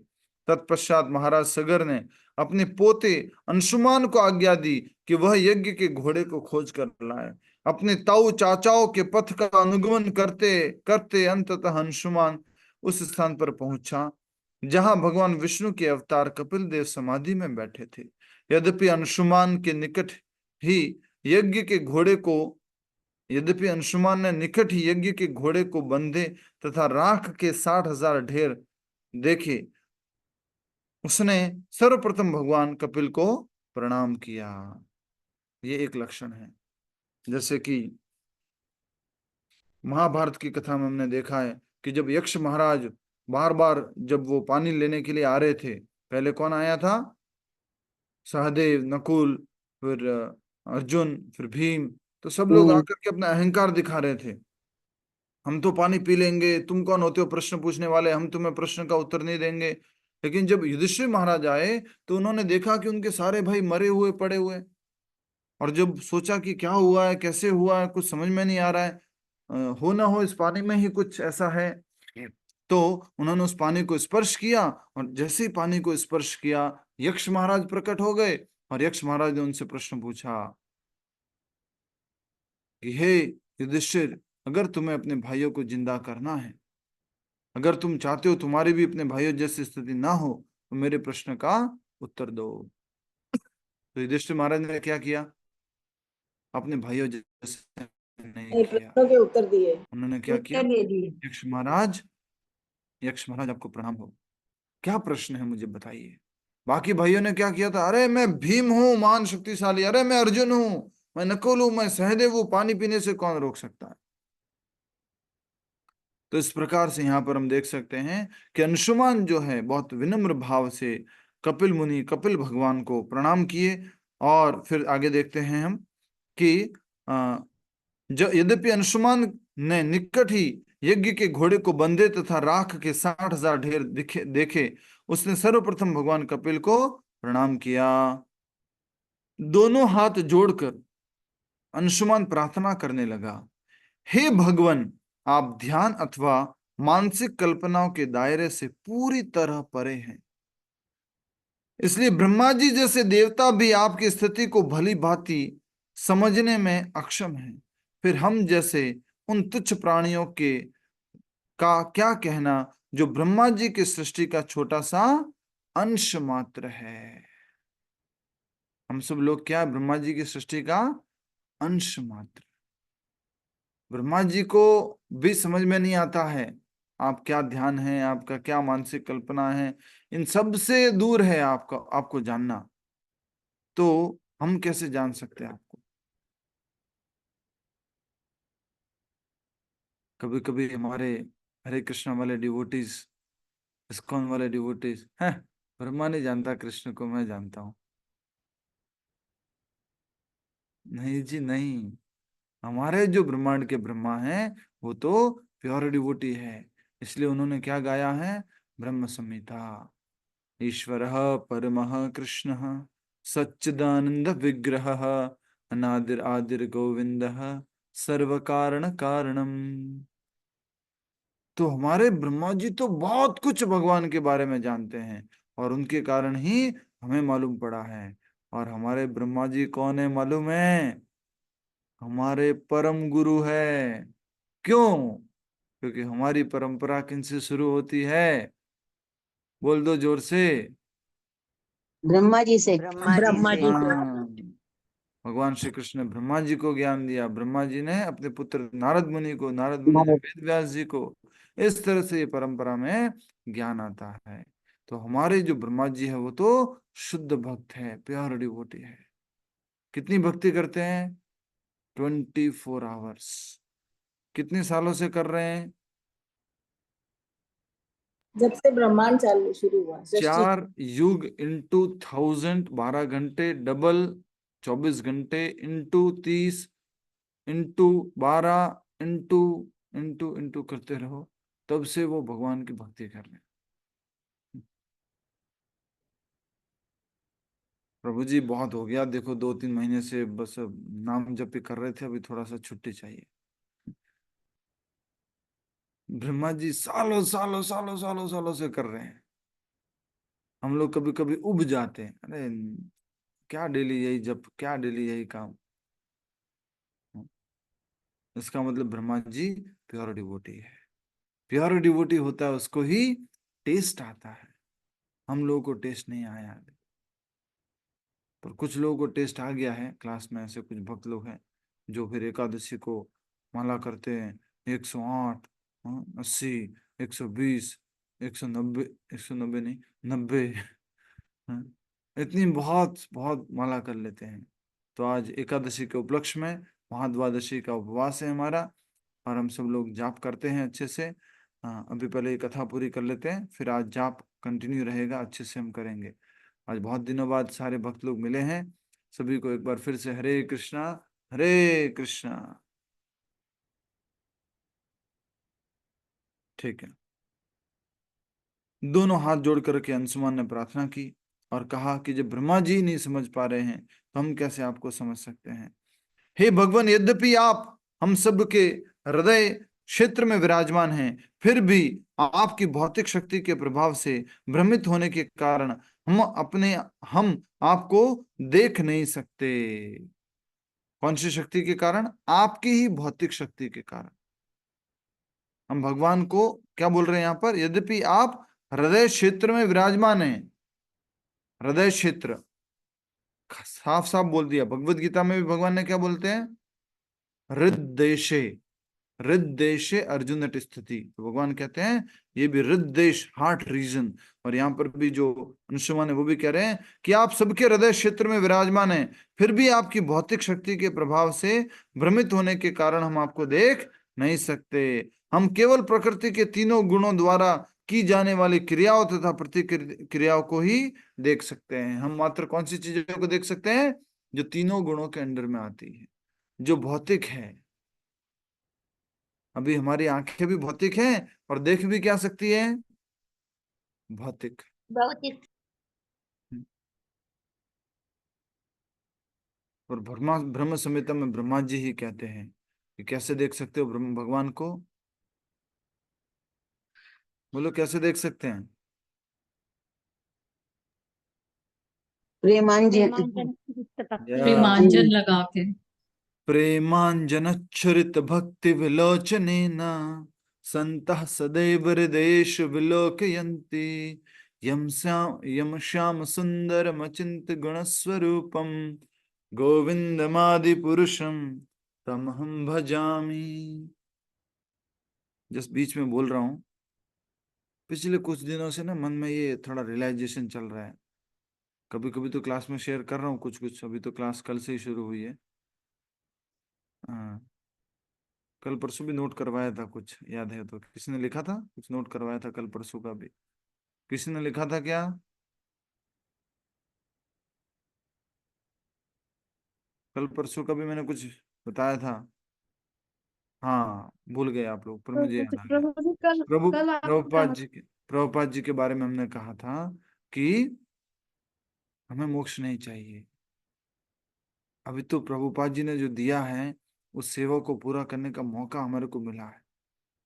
तत्पश्चात महाराज सगर ने अपने पोते अंशुमान को आज्ञा दी कि वह यज्ञ के घोड़े को खोज कर लाए। अपने ताऊ चाचाओं के पथ का अनुगमन करते करते अंततः अंशुमान उस स्थान पर पहुंचा जहां भगवान विष्णु के अवतार कपिल देव समाधि में बैठे थे। यद्यपि अंशुमान के निकट ही यज्ञ के घोड़े को यद्यपि अंशुमान ने निकट ही यज्ञ के घोड़े को बंधे तथा राख के 60,000 ढेर देखे, उसने सर्वप्रथम भगवान कपिल को प्रणाम किया। ये एक लक्षण है। जैसे कि महाभारत की कथा में हमने देखा है कि जब यक्ष महाराज बार बार जब वो पानी लेने के लिए आ रहे थे, पहले कौन आया था? सहदेव, नकुल, फिर अर्जुन, फिर भीम। तो सब लोग आकर के अपना अहंकार दिखा रहे थे, हम तो पानी पी लेंगे, तुम कौन होते हो प्रश्न पूछने वाले, हम तुम्हें प्रश्न का उत्तर नहीं देंगे। लेकिन जब युधिष्ठिर महाराज आए तो उन्होंने देखा कि उनके सारे भाई मरे हुए पड़े हुए, और जब सोचा कि क्या हुआ है, कैसे हुआ है, कुछ समझ में नहीं आ रहा है, हो ना हो इस पानी में ही कुछ ऐसा है। तो उन्होंने उस पानी को स्पर्श किया और जैसे ही पानी को स्पर्श किया यक्ष महाराज प्रकट हो गए और यक्ष महाराज ने उनसे प्रश्न पूछा कि हे युधिष्ठिर, अगर तुम्हें अपने भाइयों को जिंदा करना है, अगर तुम चाहते हो तुम्हारी भी अपने भाइयों जैसी स्थिति ना हो, तो मेरे प्रश्न का उत्तर दो। तो युधिष्ठिर महाराज ने क्या किया? अपने भाइयों जैसे नहीं किया। प्रश्नों के उत्तर दिए। उन्होंने क्या किया? दे दिए। यक्ष महाराज आपको प्रणाम हो, क्या प्रश्न है मुझे बताइए। बाकी भाइयों ने क्या किया था? अरे मैं भीम हूं महान शक्तिशाली, अरे मैं अर्जुन हूं, मैं नकुल हूं, मैं सहदेव हूं, पानी पीने से कौन रोक सकता है। तो इस प्रकार से यहाँ पर हम देख सकते हैं कि अंशुमान जो है बहुत विनम्र भाव से कपिल मुनि, कपिल भगवान को प्रणाम किए। और फिर आगे देखते हैं हम कि यद्यपि अंशुमान ने निकट ही यज्ञ के घोड़े को बंधे तथा राख के 60,000 ढेर देखे, उसने सर्वप्रथम भगवान कपिल को प्रणाम किया। दोनों हाथ जोड़कर अंशुमान प्रार्थना करने लगा, हे भगवान, आप ध्यान अथवा मानसिक कल्पनाओं के दायरे से पूरी तरह परे हैं। इसलिए ब्रह्मा जी जैसे देवता भी आपकी स्थिति को भली भांति समझने में अक्षम है, फिर हम जैसे उन तुच्छ प्राणियों के का क्या कहना जो ब्रह्मा जी की सृष्टि का छोटा सा अंश मात्र है। हम सब लोग क्या ब्रह्मा जी की सृष्टि का अंश मात्र। ब्रह्मा जी को भी समझ में नहीं आता है आप क्या ध्यान है, आपका क्या मानसिक कल्पना है, इन सब से दूर है आपका, आपको जानना। तो हम कैसे जान सकते हैं आपको। कभी कभी हमारे हरे कृष्ण वाले डिवोटीज, इस्कॉन वाले डिवोटीज हैं, ब्रह्मा नहीं जानता कृष्ण को, मैं जानता हूं। नहीं जी नहीं, हमारे जो ब्रह्मांड के ब्रह्मा हैं वो तो प्योर डिवोटी है। इसलिए उन्होंने क्या गाया है, ब्रह्म संहिता। ईश्वर परमः कृष्ण सच्चिदानंद विग्रह अनादिर आदिर गोविंद सर्व कारण कारणम। तो हमारे ब्रह्मा जी तो बहुत कुछ भगवान के बारे में जानते हैं, और उनके कारण ही हमें मालूम पड़ा है। और हमारे ब्रह्मा जी कौन है मालूम है, हमारे परम गुरु है। क्यों? क्योंकि हमारी परंपरा किनसे शुरू होती है, बोल दो जोर से। ब्रह्मा जी से। ब्रह्मा जी से। हाँ, भगवान श्री कृष्ण ने ब्रह्मा जी को ज्ञान दिया, ब्रह्मा जी ने अपने पुत्र नारद मुनि को, नारद मुनि ने वेद व्यास जी को। इस तरह से ये परंपरा में ज्ञान आता है। तो हमारे जो ब्रह्मा जी है वो तो शुद्ध भक्त है, प्योर डिवोटी है। कितनी भक्ति करते हैं, 24 आवर्स। कितने सालों से कर रहे हैं, जब से ब्रह्मांड चालू शुरू हुआ सृष्टि। 4 युग इंटू 1000, 12 घंटे डबल, 24 घंटे into 30 into 12 into into into करते रहो, तब से वो भगवान की भक्ति कर रहे हैं। प्रभु जी बहुत हो गया, देखो 2-3 महीने से बस अब नाम जप ही कर रहे थे, अभी थोड़ा सा छुट्टी चाहिए। ब्रह्मा जी सालों सालों सालों सालों सालों से कर रहे हैं। हम लोग कभी कभी उब जाते हैं, अरे क्या डेली यही जप, क्या डेली यही काम। इसका मतलब ब्रह्मा जी प्योर डिवोटी है। प्योर डिवोटी होता है उसको ही टेस्ट आता है, हम लोगों को टेस्ट नहीं आया अभी। पर कुछ लोगों को टेस्ट आ गया है, क्लास में ऐसे कुछ भक्त लोग हैं जो फिर एकादशी को माला करते हैं, 108, 80, 120, 190, 190 नहीं, 90, हाँ, इतनी बहुत बहुत माला कर लेते हैं। तो आज एकादशी के उपलक्ष्य में महाद्वादशी का उपवास है हमारा, और हम सब लोग जाप करते हैं अच्छे से। हाँ, अभी पहले ये कथा पूरी कर लेते हैं, फिर आज जाप कंटिन्यू रहेगा, अच्छे से हम करेंगे। आज बहुत दिनों बाद सारे भक्त लोग मिले हैं, सभी को एक बार फिर से हरे कृष्णा हरे कृष्णा। ठीक है, दोनों हाथ जोड़ करके अंशुमान ने प्रार्थना की और कहा कि जब ब्रह्मा जी नहीं समझ पा रहे हैं तो हम कैसे आपको समझ सकते हैं। हे भगवान, यद्यपि आप हम सब के हृदय क्षेत्र में विराजमान हैं, फिर भी आपकी भौतिक शक्ति के प्रभाव से भ्रमित होने के कारण हम आपको देख नहीं सकते। कौन सी शक्ति के कारण? आपकी ही भौतिक शक्ति के कारण। हम भगवान को क्या बोल रहे हैं यहां पर, यद्यपि आप हृदय क्षेत्र में विराजमान हैं। हृदय क्षेत्र साफ साफ बोल दिया, भगवत गीता में भी भगवान ने क्या बोलते हैं, हृदयशे, हृदयशे अर्जुन स्थिति। तो भगवान कहते हैं ये भी हृदयश, हार्ट रीजन। और यहाँ पर भी जो अनुशमान है वो भी कह रहे हैं कि आप सबके हृदय क्षेत्र में विराजमान हैं, फिर भी आपकी भौतिक शक्ति के प्रभाव से भ्रमित होने के कारण हम आपको देख नहीं सकते। हम केवल प्रकृति के तीनों गुणों द्वारा की जाने वाली क्रियाओं तथा प्रतिक्रियाओं को ही देख सकते हैं। हम मात्र कौन सी चीजों को देख सकते हैं, जो तीनों गुणों के अंडर में आती है, जो भौतिक है। अभी हमारी आंखें भी भौतिक हैं और देख भी क्या सकती है, भौतिक। भौतिक। और ब्रह्मा ब्रह्म संहिता में ब्रह्मा जी ही कहते हैं कि कैसे देख सकते हो ब्रह्म भगवान को, बोलो कैसे देख सकते हैं। प्रेमांजन प्रेमांजन लगा के प्रेमांजनच्छरित भक्ति विलोचनेन सन्तः सदैव हृदयेषु विलोकयन्ति यं श्याम सुन्दरमचिन्त्य गुणस्वरूपं गोविन्दमादिपुरुषं तमहं भजामि। जस्ट बीच में बोल रहा हूँ, पिछले कुछ दिनों से ना मन में ये थोड़ा रियलाइजेशन चल रहा है। कभी कभी तो क्लास में शेयर कर रहा हूँ कुछ कुछ, अभी तो क्लास कल से ही शुरू हुई है। हाँ, कल परसों भी नोट करवाया था, कुछ याद है तो? किसी ने लिखा था, कुछ नोट करवाया था कल परसों का भी? किसी ने लिखा था क्या? कल परसों का भी मैंने कुछ बताया था। हाँ, भूल गए आप लोग, पर मुझे याद आ गया। प्रभु जी कल प्रभु कल आप प्रभुपाद जी के बारे में हमने कहा था कि हमें मोक्ष नहीं चाहिए। अभी तो प्रभुपाद जी ने जो दिया है उस सेवा को पूरा करने का मौका हमारे को मिला है।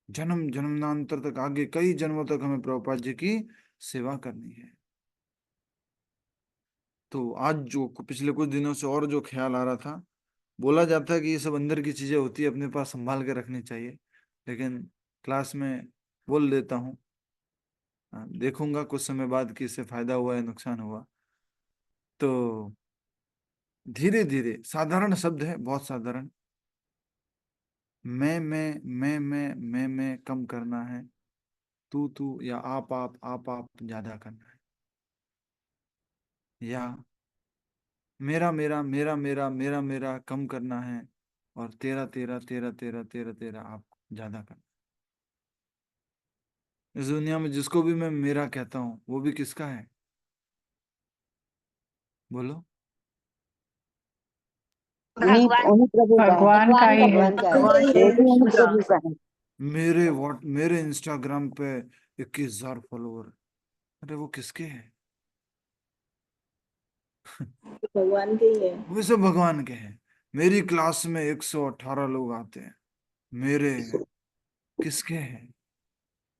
जन्म जन्मांतर तक, आगे कई जन्मों तक हमें प्रभुपाद जी की सेवा करनी है। तो आज जो पिछले कुछ दिनों से और जो ख्याल आ रहा था, बोला जाता है कि ये सब अंदर की चीजें होती है, अपने पास संभाल के रखनी चाहिए, लेकिन क्लास में बोल देता हूँ। देखूंगा कुछ समय बाद कि इससे फायदा हुआ या नुकसान हुआ। तो धीरे धीरे, साधारण शब्द है, बहुत साधारण। मैं कम करना है, तू या आप ज्यादा करना है, या मेरा कम करना है, और तेरा आप ज्यादा करना। इस दुनिया में जिसको भी मैं मेरा कहता हूँ वो भी किसका है? बोलो। उन्हीं प्रभु का है। भगवान का ही है। भगवान का है, भगवान वो भी उन्हीं का। प्रभु का है। मेरे इंस्टाग्राम पे 21,000 फॉलोवर, अरे वो किसके हैं? भगवान के ही है। वो सब भगवान के हैं। मेरी क्लास में 118 लोग आते हैं, मेरे हैं। किसके हैं?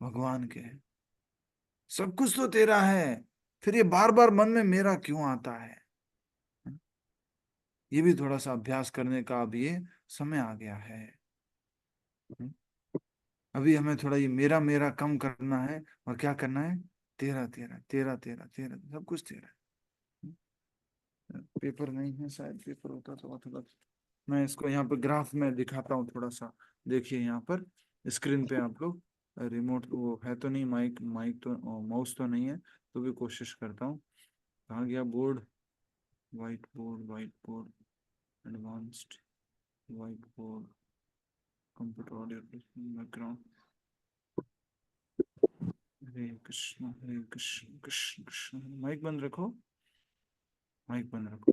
भगवान के हैं। सब कुछ तो तेरा है, फिर ये बार बार मन में मेरा क्यों आता है? ये भी थोड़ा सा अभ्यास करने का अब ये समय आ गया है। अभी हमें थोड़ा ये मेरा मेरा कम करना है, और क्या करना है? तेरा, सब कुछ तेरा है। पेपर नहीं है, शायद पेपर होता तो थोड़ा, मैं इसको यहाँ पे ग्राफ में दिखाता हूँ थोड़ा सा। देखिए यहाँ पर स्क्रीन पे आप लोग, रिमोट वो है तो नहीं, माइक तो, माउस तो नहीं है, तो भी कोशिश करता हूँ। कहाँ गया board? Whiteboard, advanced whiteboard, computer audio background. Hare Krishna Krishna Krishna. Mic बंद रखो, माइक बंद रखो।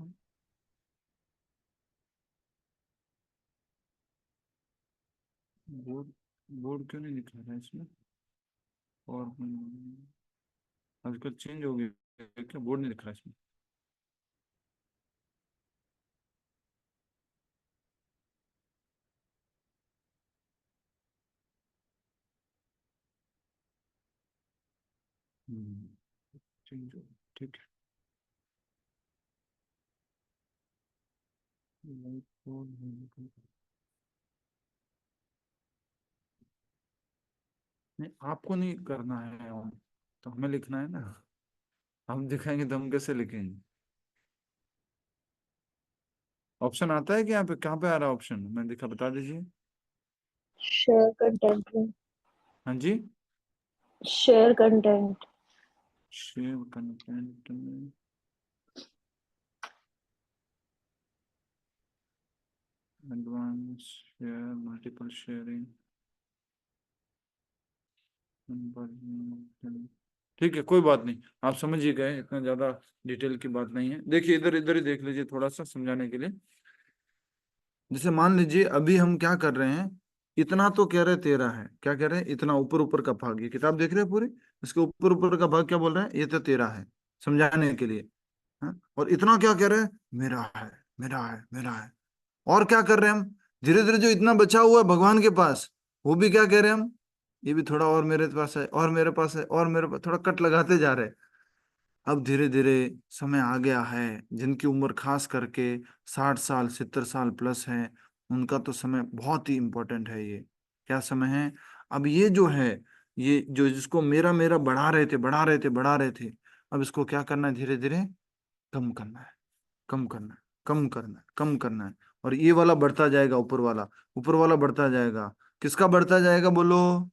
बोर्ड बोर्ड क्यों नहीं दिखा रहा है इसमें? और आजकल चेंज हो गया क्या? बोर्ड नहीं दिख रहा है इसमें? चेंज हो, ठीक है। White board, नहीं आपको नहीं करना है on, तो हमें लिखना है ना। हम दिखाएंगे तो हम कैसे लिखेंगे? ऑप्शन आता है कि यहाँ पे? कहाँ पे आ रहा है ऑप्शन? मैं दिखा, बता दीजिए। शेयर कंटेंट में। हाँ जी, शेयर कंटेंट। शेयर कंटेंट में एडवांस शेयर, मल्टीपल शेयरिंग, ठीक है, कोई बात नहीं, आप समझ ही गए, इतना ज्यादा डिटेल की बात नहीं है। देखिए इधर इधर ही देख लीजिए थोड़ा सा समझाने के लिए। जैसे मान लीजिए अभी हम क्या कर रहे हैं, इतना तो कह रहे तेरा है, क्या कह रहे हैं? इतना ऊपर ऊपर का भाग, ये किताब देख रहे हैं पूरी, इसके ऊपर ऊपर का भाग क्या बोल रहे हैं? ये तो तेरा है, समझाने के लिए। हाँ? और इतना क्या कह रहे हैं? मेरा है। और क्या कर रहे हैं हम? धीरे धीरे जो इतना बचा हुआ है भगवान के पास, वो भी क्या कह रहे हैं हम? ये भी थोड़ा और मेरे पास है, और मेरे पास है, और मेरे पास, थोड़ा कट लगाते जा रहे हैं। अब धीरे धीरे समय आ गया है, जिनकी उम्र खास करके 60 साल 70 साल प्लस है, उनका तो समय बहुत ही इम्पोर्टेंट है। ये क्या समय है? अब ये जो है, ये जो जिसको मेरा मेरा बढ़ा रहे थे बढ़ा रहे थे बढ़ा रहे थे, अब इसको क्या करना है? धीरे धीरे कम करना है, कम करना है, कम करना है, कम करना है। और ये वाला बढ़ता जाएगा, ऊपर वाला बढ़ता जाएगा। किसका बढ़ता जाएगा बोलो?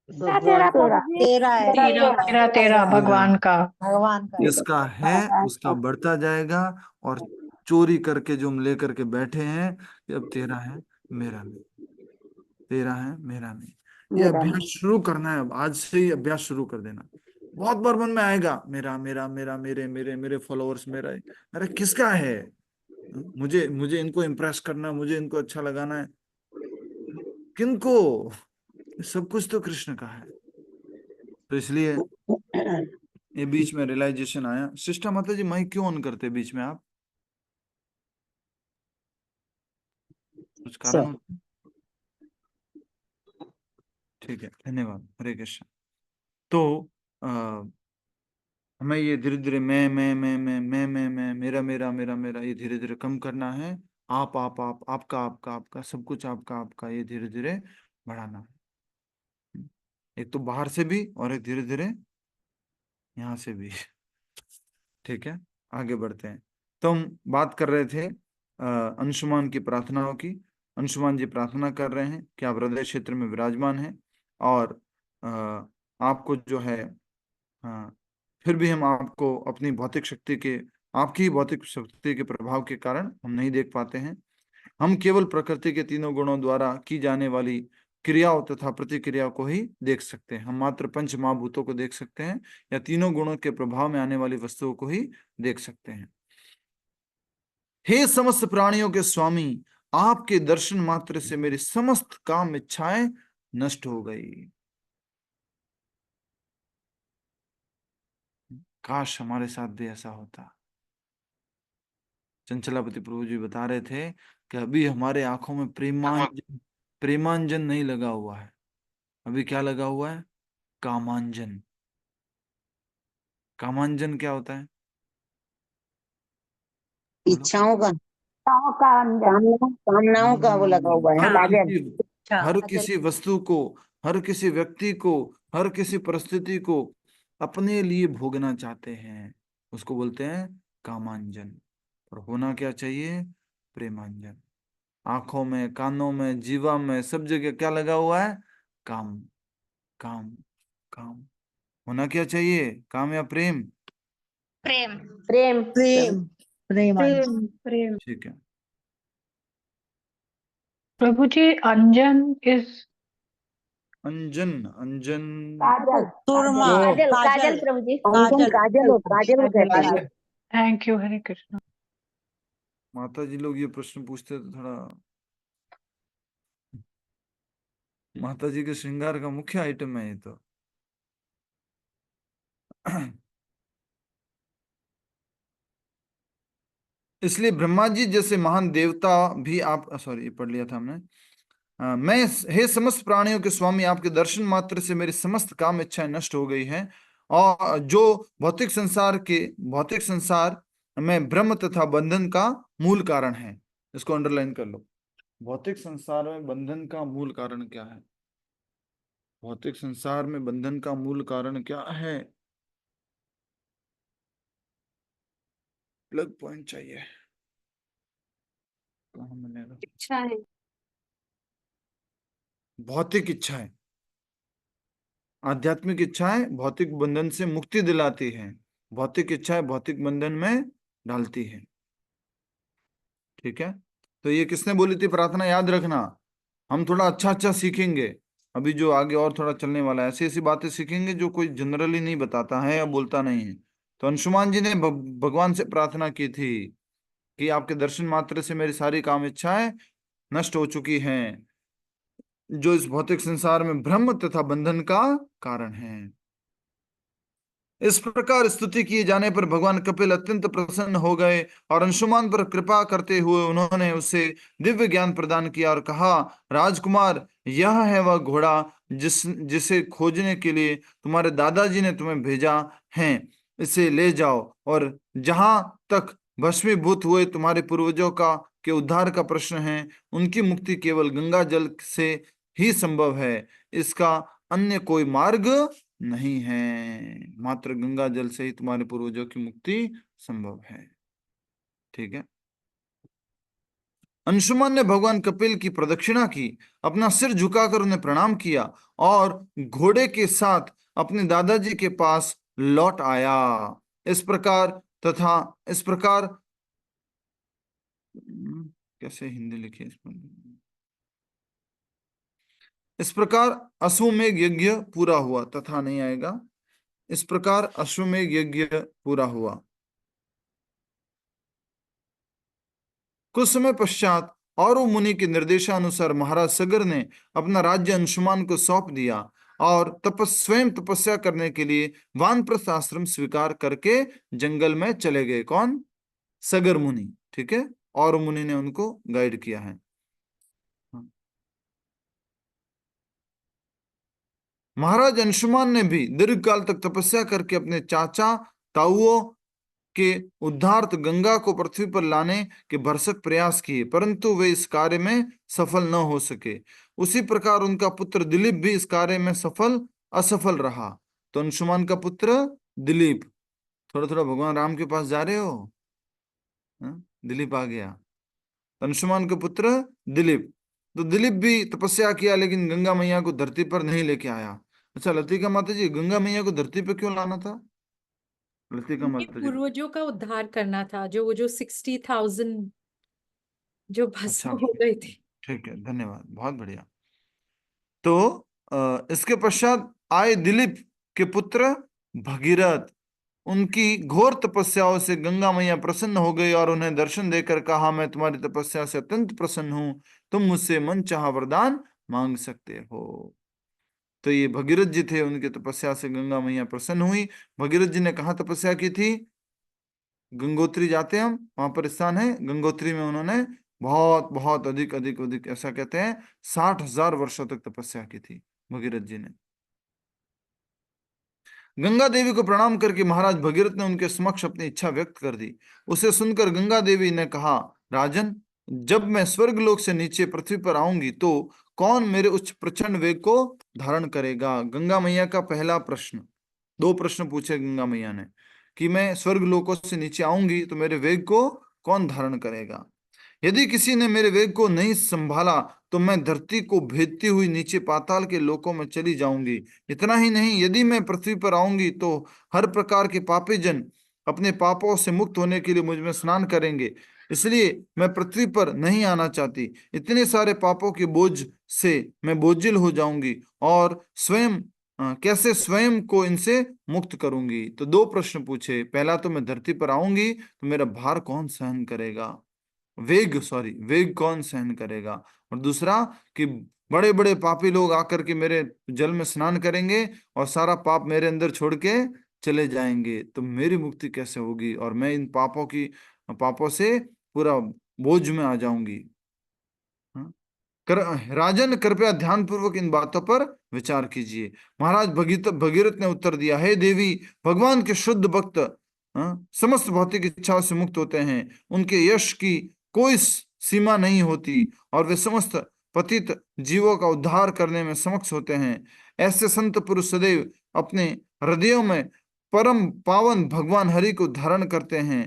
तेरा प्रभु जी। तेरा है तेरा तेरा तेरा भगवान का। भगवान का इसका है उसका बढ़ता जाएगा। और चोरी करके जो हम लेकर के बैठे हैं, कि अब तेरा है मेरा नहीं, तेरा है मेरा नहीं। ये अभ्यास शुरू करना है, अब आज से ही अभ्यास शुरू कर देना। बहुत बार मन में आएगा, मेरा मेरा मेरा, मेरे मेरे मेरे फॉलोअर्स मेरा है। अरे किसका है? मुझे मुझे इनको इम्प्रेस करना है, मुझे इनको अच्छा लगाना है। किनको? सब कुछ तो कृष्ण का है। तो इसलिए ये बीच में रियलाइजेशन आया। सिस्टर माता जी, माइक क्यों ऑन करते बीच में आप? कुछ कारण होता है? ठीक है, धन्यवाद, हरे कृष्ण। तो आ, हमें ये धीरे धीरे मैं मेरा मेरा मेरा मेरा ये धीरे धीरे कम करना है। आप आपका आपका आपका सब कुछ आपका आपका, ये धीरे धीरे बढ़ाना है। एक तो बाहर से भी, और एक धीरे धीरे यहाँ से भी। ठीक है, आगे बढ़ते हैं। तो हम बात कर रहे थे अंशुमान की प्रार्थनाओं की। अंशुमान जी प्रार्थना कर रहे हैं कि आप हृदय क्षेत्र में विराजमान हैं, और अ, आपको जो है, हाँ, फिर भी हम आपको अपनी भौतिक शक्ति के, आपकी ही भौतिक शक्ति के प्रभाव के कारण हम नहीं देख पाते हैं। हम केवल प्रकृति के तीनों गुणों द्वारा की जाने वाली क्रियाओं तथा प्रतिक्रियाओं को ही देख सकते हैं। हम मात्र पंच महाभूतों को देख सकते हैं, या तीनों गुणों के प्रभाव में आने वाली वस्तुओं को ही देख सकते हैं। हे समस्त प्राणियों के स्वामी, आपके दर्शन मात्र से मेरी समस्त काम इच्छाएं नष्ट हो गई। काश हमारे साथ भी ऐसा होता। चंचलापति प्रभु जी बता रहे थे कि अभी हमारे आंखों में प्रेमांजन प्रेमांजन नहीं लगा हुआ है। अभी क्या लगा हुआ है? कामांजन। कामांजन क्या होता है? बोलो। इच्छाओं का, का अंजन। कामनाओं का वो लगा हुआ है, हर काजल। किसी अच्छा। हर किसी वस्तु को, हर किसी व्यक्ति को, हर किसी परिस्थिति को अपने लिए भोगना चाहते हैं, उसको बोलते हैं कामांजन। और होना क्या चाहिए? प्रेमांजन। आंखों में, कानों में, जीवा में, सब जगह क्या लगा हुआ है? काम, काम, काम। होना क्या चाहिए? काम या प्रेम? प्रेम। प्रेम प्रेम प्रेम प्रेम। ठीक है। प्रभु जी, अंजन इज अंजन, अंजन। काजल। सुरमा, काजल काजल। काजल प्रभु जी। काजल काजल काजल को कहते हैं। थैंक यू, हरे कृष्ण। माता जी लोग ये प्रश्न पूछते हैं तो थोड़ा, माता जी के श्रृंगार का मुख्य आइटम है ये तो। इसलिए ब्रह्मा जी जैसे महान देवता भी आप, सॉरी ये पढ़ लिया था हमने। मैं, हे समस्त प्राणियों के स्वामी, आपके दर्शन मात्र से मेरी समस्त काम इच्छाएं नष्ट हो गई हैं। और जो भौतिक संसार में ब्रह्म तथा बंधन का मूल कारण है, इसको अंडरलाइन कर लो। भौतिक संसार में बंधन का मूल कारण क्या है? भौतिक संसार में बंधन का मूल कारण क्या है? प्लग पॉइंट चाहिए, कहाँ मिलेगा? इच्छा है। भौतिक इच्छाएं, आध्यात्मिक इच्छाएं भौतिक बंधन से मुक्ति दिलाती हैं, भौतिक इच्छाएं भौतिक बंधन में डालती है। ठीक है, तो ये किसने बोली थी प्रार्थना? याद रखना। हम थोड़ा अच्छा अच्छा सीखेंगे अभी, जो आगे और थोड़ा चलने वाला है, ऐसी ऐसी बातें सीखेंगे जो कोई जनरली नहीं बताता है या बोलता नहीं है। तो अंशुमान जी ने भगवान से प्रार्थना की थी कि आपके दर्शन मात्र से मेरी सारी काम इच्छाएं नष्ट हो चुकी हैं, जो इस भौतिक संसार में भ्रम तथा बंधन का कारण है। इस प्रकार स्तुति किए जाने पर भगवान कपिल अत्यंत प्रसन्न हो गए और अंशुमान पर कृपा करते हुए उन्होंने उसे दिव्य ज्ञान प्रदान किया और कहा, राजकुमार, यह है वह घोड़ा जिसे खोजने के लिए तुम्हारे दादाजी ने तुम्हें भेजा है। इसे ले जाओ और जहां तक भस्मीभूत हुए तुम्हारे पूर्वजों का के उद्धार का प्रश्न है, उनकी मुक्ति केवल गंगा जल से ही संभव है। इसका अन्य कोई मार्ग नहीं है। मात्र गंगा जल से ही तुम्हारे पूर्वजों की मुक्ति संभव है। ठीक है। अंशुमान ने भगवान कपिल की प्रदक्षिणा की, अपना सिर झुकाकर उन्हें प्रणाम किया और घोड़े के साथ अपने दादाजी के पास लौट आया। इस प्रकार कैसे हिंदी लिखी है इस प्रकार अश्वमेघ यज्ञ पूरा हुआ। तथा नहीं आएगा। इस प्रकार अश्वमेघ यज्ञ पूरा हुआ। कुछ समय पश्चात औरु मुनि के निर्देशानुसार महाराज सगर ने अपना राज्य अंशुमान को सौंप दिया और स्वयं तपस्या करने के लिए वानप्रस्थ आश्रम स्वीकार करके जंगल में चले गए। कौन? सगर मुनि। ठीक है। और मुनि ने उनको गाइड किया है। महाराज अंशुमान ने भी दीर्घ काल तक तपस्या करके अपने चाचा ताऊओं के उद्धार्थ गंगा को पृथ्वी पर लाने के भरसक प्रयास किए, परंतु वे इस कार्य में सफल न हो सके। उसी प्रकार उनका पुत्र दिलीप भी इस कार्य में असफल रहा। तो अंशुमान का पुत्र दिलीप, थोड़ा थोड़ा भगवान राम के पास जा रहे हो। दिलीप आ गया। अंशुमान के पुत्र दिलीप। तो दिलीप भी तपस्या किया, लेकिन गंगा मैया को धरती पर नहीं लेके आया। अच्छा लतिका माता जी, गंगा मैया को धरती पर क्यों लाना था? लतिका उनके माता जी। पूर्वजों का उद्धार करना था, जो 60,000 जो भस्म अच्छा, हो गए थे। ठीक है, धन्यवाद, बहुत बढ़िया। तो इसके पश्चात आए दिलीप के पुत्र भगीरथ। उनकी घोर तपस्याओं से गंगा मैया प्रसन्न हो गई और उन्हें दर्शन देकर कहा, मैं तुम्हारी तपस्या से अत्यंत प्रसन्न हूं, तुम मुझसे मनचाहा वरदान मांग सकते हो। तो ये भगीरथ जी थे, उनकी तपस्या से गंगा मैया प्रसन्न हुई। भगीरथ जी ने कहा तपस्या की थी? गंगोत्री जाते हैं हम, वहां पर स्थान है गंगोत्री में। उन्होंने बहुत बहुत अधिक अधिक अधिक, ऐसा कहते हैं 60,000 वर्षों तक तपस्या की थी भगीरथ जी ने। गंगा देवी को प्रणाम करके महाराज भगीरथ ने उनके समक्ष अपनी इच्छा व्यक्त कर दी। उसे सुनकर गंगा देवी ने कहा, राजन, जब मैं स्वर्ग लोक से नीचे पृथ्वी पर आऊंगी तो कौन मेरे उच्च प्रचंड वेग को धारण करेगा? गंगा मैया का पहला प्रश्न। दो प्रश्न पूछे गंगा मैया ने कि मैं स्वर्ग लोकों से नीचे आऊंगी तो मेरे वेग को कौन धारण करेगा? यदि किसी ने मेरे वेग को नहीं संभाला तो मैं धरती को भेदती हुई नीचे पाताल के लोकों में चली जाऊंगी। इतना ही नहीं, यदि मैं पृथ्वी पर आऊंगी तो हर प्रकार के पापी जन अपने पापों से मुक्त होने के लिए मुझ में स्नान करेंगे। इसलिए मैं पृथ्वी पर नहीं आना चाहती। इतने सारे पापों के बोझ से मैं बोझिल हो जाऊंगी और कैसे स्वयं को इनसे मुक्त करूंगी? तो दो प्रश्न पूछे। पहला, तो मैं धरती पर आऊंगी तो मेरा भार कौन सहन करेगा? वेग कौन सहन करेगा? और दूसरा कि बड़े बड़े पापी लोग आकर के मेरे जल में स्नान करेंगे और सारा पाप मेरे अंदर छोड़ के चले जाएंगे, तो मेरी मुक्ति कैसे होगी? और मैं इन पापों से पूरा बोझ में आ जाऊंगी। राजन, कृपया ध्यान पूर्वक इन बातों पर विचार कीजिए। महाराज भगीरथ ने उत्तर दिया, हे देवी, भगवान के शुद्ध भक्त समस्त भौतिक इच्छाओं से मुक्त होते हैं। उनके यश की कोई सीमा नहीं होती और वे समस्त पतित जीवों का उद्धार करने में समक्ष होते हैं। ऐसे संत पुरुष सदैव अपने हृदयों में परम पावन भगवान हरि को धारण करते हैं।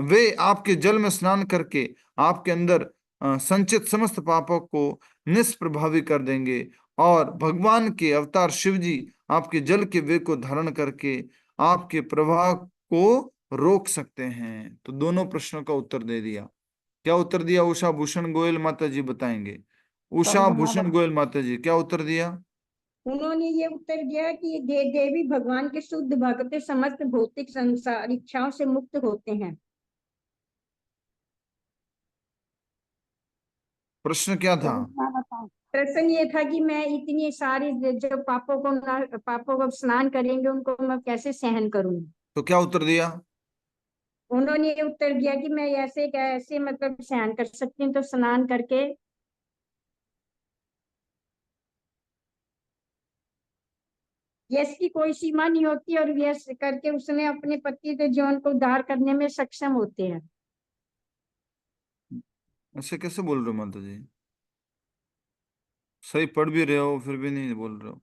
वे आपके जल में स्नान करके आपके अंदर संचित समस्त पापों को निष्प्रभावी कर देंगे और भगवान के अवतार शिव जी आपके जल के वेग को धारण करके आपके प्रवाह को रोक सकते हैं। तो दोनों प्रश्नों का उत्तर दे दिया। क्या उत्तर दिया? उषा भूषण गोयल माता जी बताएंगे। उषा भूषण गोयल माता जी क्या उत्तर दिया? उन्होंने ये उत्तर दिया कि देवी भगवान के शुद्ध भक्त समस्त भौतिक संसार इच्छाओं से मुक्त होते हैं। प्रश्न क्या था? प्रश्न ये था कि मैं इतनी सारी जो पापों को स्नान करेंगे उनको मैं कैसे सहन करूं। तो क्या उत्तर दिया? उन्होंने ये उत्तर दिया कि मैं ऐसे कैसे मतलब सहन कर सकती हूँ, तो स्नान करके। यश की कोई सीमा नहीं होती और यश करके उसने अपने पति के जीवन को उद्धार करने में सक्षम होते हैं। ऐसे कैसे बोल रहे हो माता जी? सही पढ़ भी रहे हो फिर भी नहीं बोल रहे हो।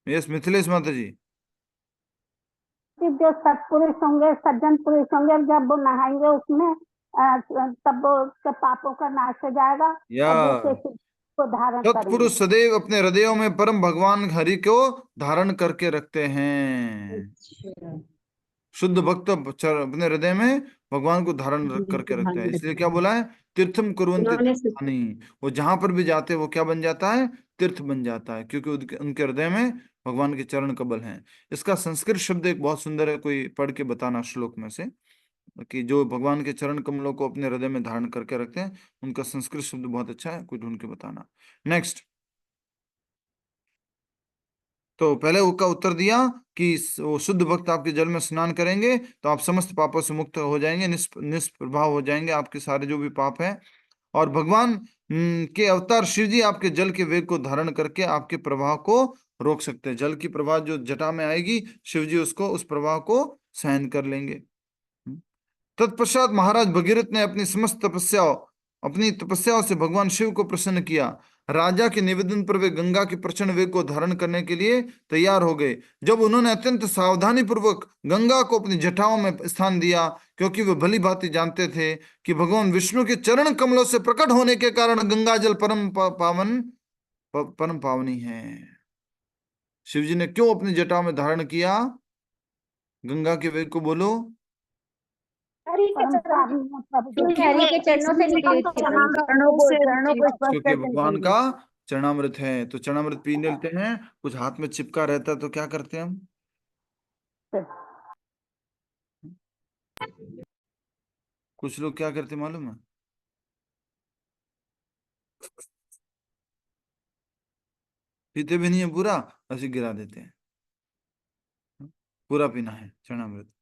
यस मिथिलेश माता जी। कि जो सत्पुरुष होंगे, सज्जन पुरुष होंगे, जब वो नहाएंगे उसमें तब वो उसके पापों का नाश हो जाएगा या और दूसरे शिव को धारण करेंगे। सत्पुरुष सदैव अपने हृदयों में परम भगवान हरि को धारण करके रखते हैं। अच्छा। शुद्ध भक्त अपने हृदय में भगवान को धारण करके रखते हैं, इसलिए क्या बोला है? तीर्थम कुर्वन्ति उन्होंने तीर्थानि। वो जहां पर भी जाते हैं वो क्या बन जाता है? तीर्थ बन जाता है, क्योंकि उनके हृदय में भगवान के चरण कमल हैं। इसका संस्कृत शब्द एक बहुत सुंदर है, कोई पढ़ के बताना श्लोक में से, कि जो भगवान के चरण कमलों को अपने हृदय में धारण करके रखते हैं, उनका संस्कृत शब्द बहुत अच्छा है, कोई ढूंढ के बताना। नेक्स्ट। तो पहले उसका उत्तर दिया कि वो शुद्ध भक्त आपके जल में स्नान करेंगे तो आप समस्त पापों से मुक्त हो जाएंगे, निष्प्रभाव हो जाएंगे आपके सारे जो भी पाप हैं। और भगवान के अवतार शिव जी आपके जल के वेग को धारण करके आपके प्रवाह को रोक सकते हैं। जल की प्रवाह जो जटा में आएगी, शिव जी उसको, उस प्रवाह को सहन कर लेंगे। तत्पश्चात महाराज भगीरथ ने अपनी तपस्याओं से भगवान शिव को प्रसन्न किया। राजा के निवेदन पर वे गंगा के प्रचंड वेग को धारण करने के लिए तैयार हो गए। जब उन्होंने अत्यंत सावधानी पूर्वक गंगा को अपनी जटाओं में स्थान दिया, क्योंकि वे भली भांति जानते थे कि भगवान विष्णु के चरण कमलों से प्रकट होने के कारण गंगा जल परम पावनी है। शिव जी ने क्यों अपनी जटाओं में धारण किया गंगा के वेग को? बोलो। परम पावन है प्रभु जी। क्योंकि हरि के चरणों से निकले थे। चरणों को स्पर्श क्योंकि करते भगवान हैं। का चरणामृत है, तो चरणामृत पी लेते हैं। कुछ हाथ में चिपका रहता है तो क्या करते हैं हम? कुछ लोग क्या करते हैं मालूम है? पीते भी नहीं है पूरा, ऐसे गिरा देते हैं। पूरा पीना है चरणामृत।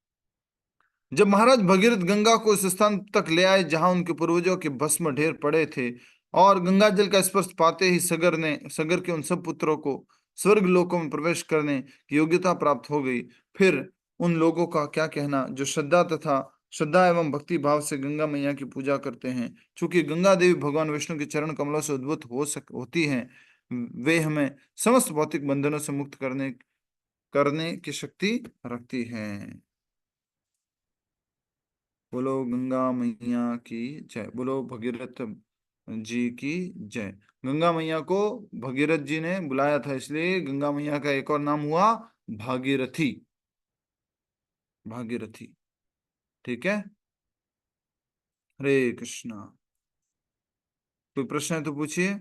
जब महाराज भगीरथ गंगा को इस स्थान तक ले आए जहां उनके पूर्वजों के भस्म ढेर पड़े थे, और गंगा जल का स्पर्श पाते ही सगर के उन सब पुत्रों को स्वर्ग लोकों में प्रवेश करने की योग्यता प्राप्त हो गई। फिर उन लोगों का क्या कहना जो श्रद्धा एवं भक्ति भाव से गंगा मैया की पूजा करते हैं। चूंकि गंगा देवी भगवान विष्णु के चरण कमलों से उद्भूत होती हैं, वे हमें समस्त भौतिक बंधनों से मुक्त करने की शक्ति रखती हैं। बोलो गंगा मैया की जय। बोलो भगीरथ जी की जय। गंगा मैया को भगीरथ जी ने बुलाया था, इसलिए गंगा मैया का एक और नाम हुआ भागीरथी। भागीरथी, ठीक है। हरे कृष्णा। कोई प्रश्न है तो पूछिए।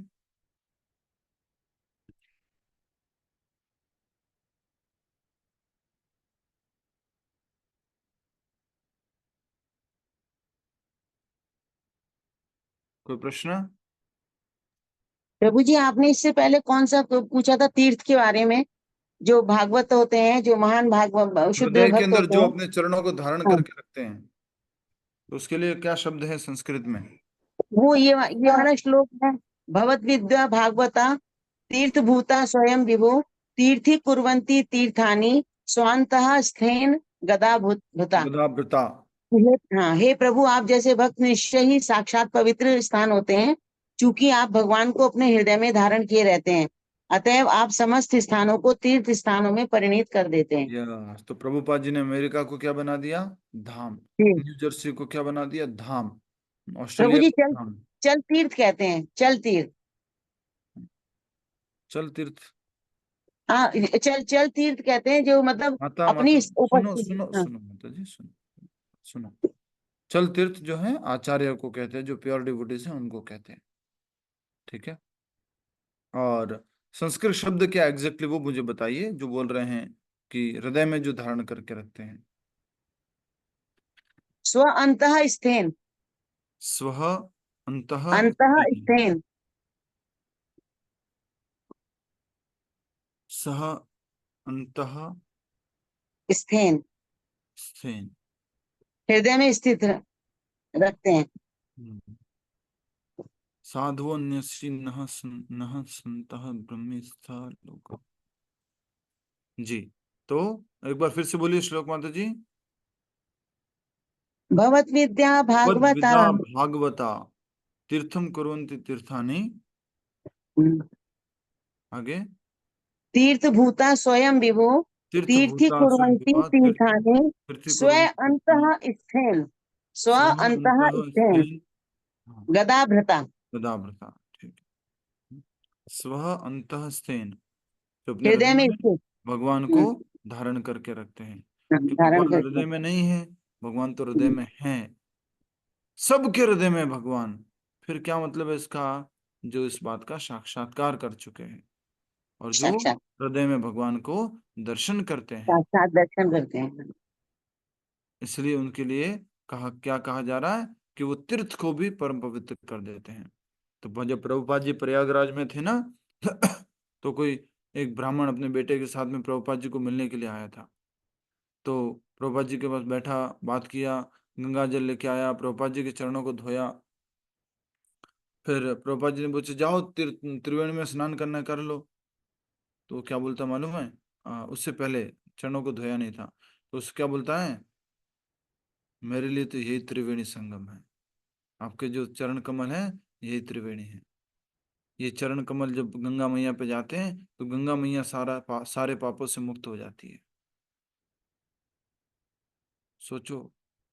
कोई प्रश्न? प्रभु जी, आपने इससे पहले कौन सा पूछा था तीर्थ के बारे में? जो भागवत होते हैं, जो महान भागवत शुद्ध हृदय के भक्त अंदर होते जो हैं। अपने चरणों को धारण हाँ, करके रखते हैं, तो उसके लिए क्या शब्द है संस्कृत में? वो ये वाला श्लोक है। भगवत विद्या भागवता तीर्थ भूता स्वयं विभो तीर्थी कुर्वन्ति तीर्थानि स्वान्तः स्थेन गदा भूता। गदाभृता। हाँ, हे प्रभु, आप जैसे भक्त निश्चय ही साक्षात पवित्र स्थान होते हैं। चूंकि आप भगवान को अपने हृदय में धारण किए रहते हैं, अतएव आप समस्त स्थानों को तीर्थ स्थानों में परिणित कर देते हैं। तो प्रभुपाद जी ने अमेरिका को क्या बना दिया? धाम। जी। न्यू जर्सी को क्या बना दिया? धाम। प्रभु ऑस्ट्रेलिया जी, को चल धाम। चल तीर्थ कहते हैं, चल तीर्थ। चल तीर्थ। हाँ, चल चल तीर्थ कहते हैं, जो मतलब माता अपनी माता सुनो उपस्थिति। सुनो हाँ। सुनो माता जी, सुनो सुनो। चल तीर्थ जो है आचार्य को कहते हैं, जो प्योर डिवोटीज हैं उनको कहते हैं, ठीक है। और संस्कृत शब्द क्या एग्जैक्टली वो मुझे बताइए, जो बोल रहे हैं कि हृदय में जो धारण करके रखते हैं। स्व अंतः स्थेन। स्वः अंतः अंतः स्थित। स्थेन। सह अंतः स्थेन, स्थेन। हृदय में स्थित रखते हैं। साधुन्यसि नः सन्तः ब्रह्मस्था लोका। जी, तो एक बार फिर से बोलिए श्लोक माता जी। भगवत विद्या भागवता, विद्या भागवता तीर्थम कुर्वन्ति तीर्थानि। आगे तीर्थ भूता स्वयं विभो, तीर्थी तीर्थभूता कुर्वन्ति तीर्थानि, तीर्थि स्व कुर्वन्ति तीर्थानि अंतः स्थेन, स्व स्वः अंतः अन्तः स्थेन, स्थेन। हाँ, गदाभृता। गदाभृता, ठीक है। स्वः अंतः स्थेन, जो अपने हृदय हृदय में में स्थित, भगवान को धारण करके रखते हैं। कि धारण भगवान करके। हृदय में नहीं है, भगवान तो हृदय में है, सबके हृदय में भगवान। फिर क्या मतलब है इसका? जो इस बात का साक्षात्कार कर चुके हैं और जो साक्षात, हृदय में भगवान को दर्शन करते हैं, साक्षात दर्शन करते हैं। इसलिए उनके लिए क्या कहा जा रहा है कि वो तीर्थ को भी परम पवित्र कर देते हैं। तो जब प्रभुपाद जी प्रयागराज में थे ना तो कोई एक ब्राह्मण अपने बेटे के साथ में प्रभुपाद जी को मिलने के लिए आया था। तो प्रभुपाद जी के पास बैठा, बात किया, गंगा जल लेके आया, प्रभुपाद जी के चरणों को धोया। फिर प्रभुपाद जी ने पूछा, जाओ त्रिवेणी में स्नान करना है, कर लो। तो वो क्या बोलता मालूम है? उससे पहले चरणों को धोया नहीं था, तो उससे क्या बोलता है, मेरे लिए तो यही त्रिवेणी संगम है। आपके जो चरण कमल है यही त्रिवेणी है। ये चरण कमल जब गंगा मैया पे जाते हैं तो गंगा मैया सारे पापों से मुक्त हो जाती है। सोचो,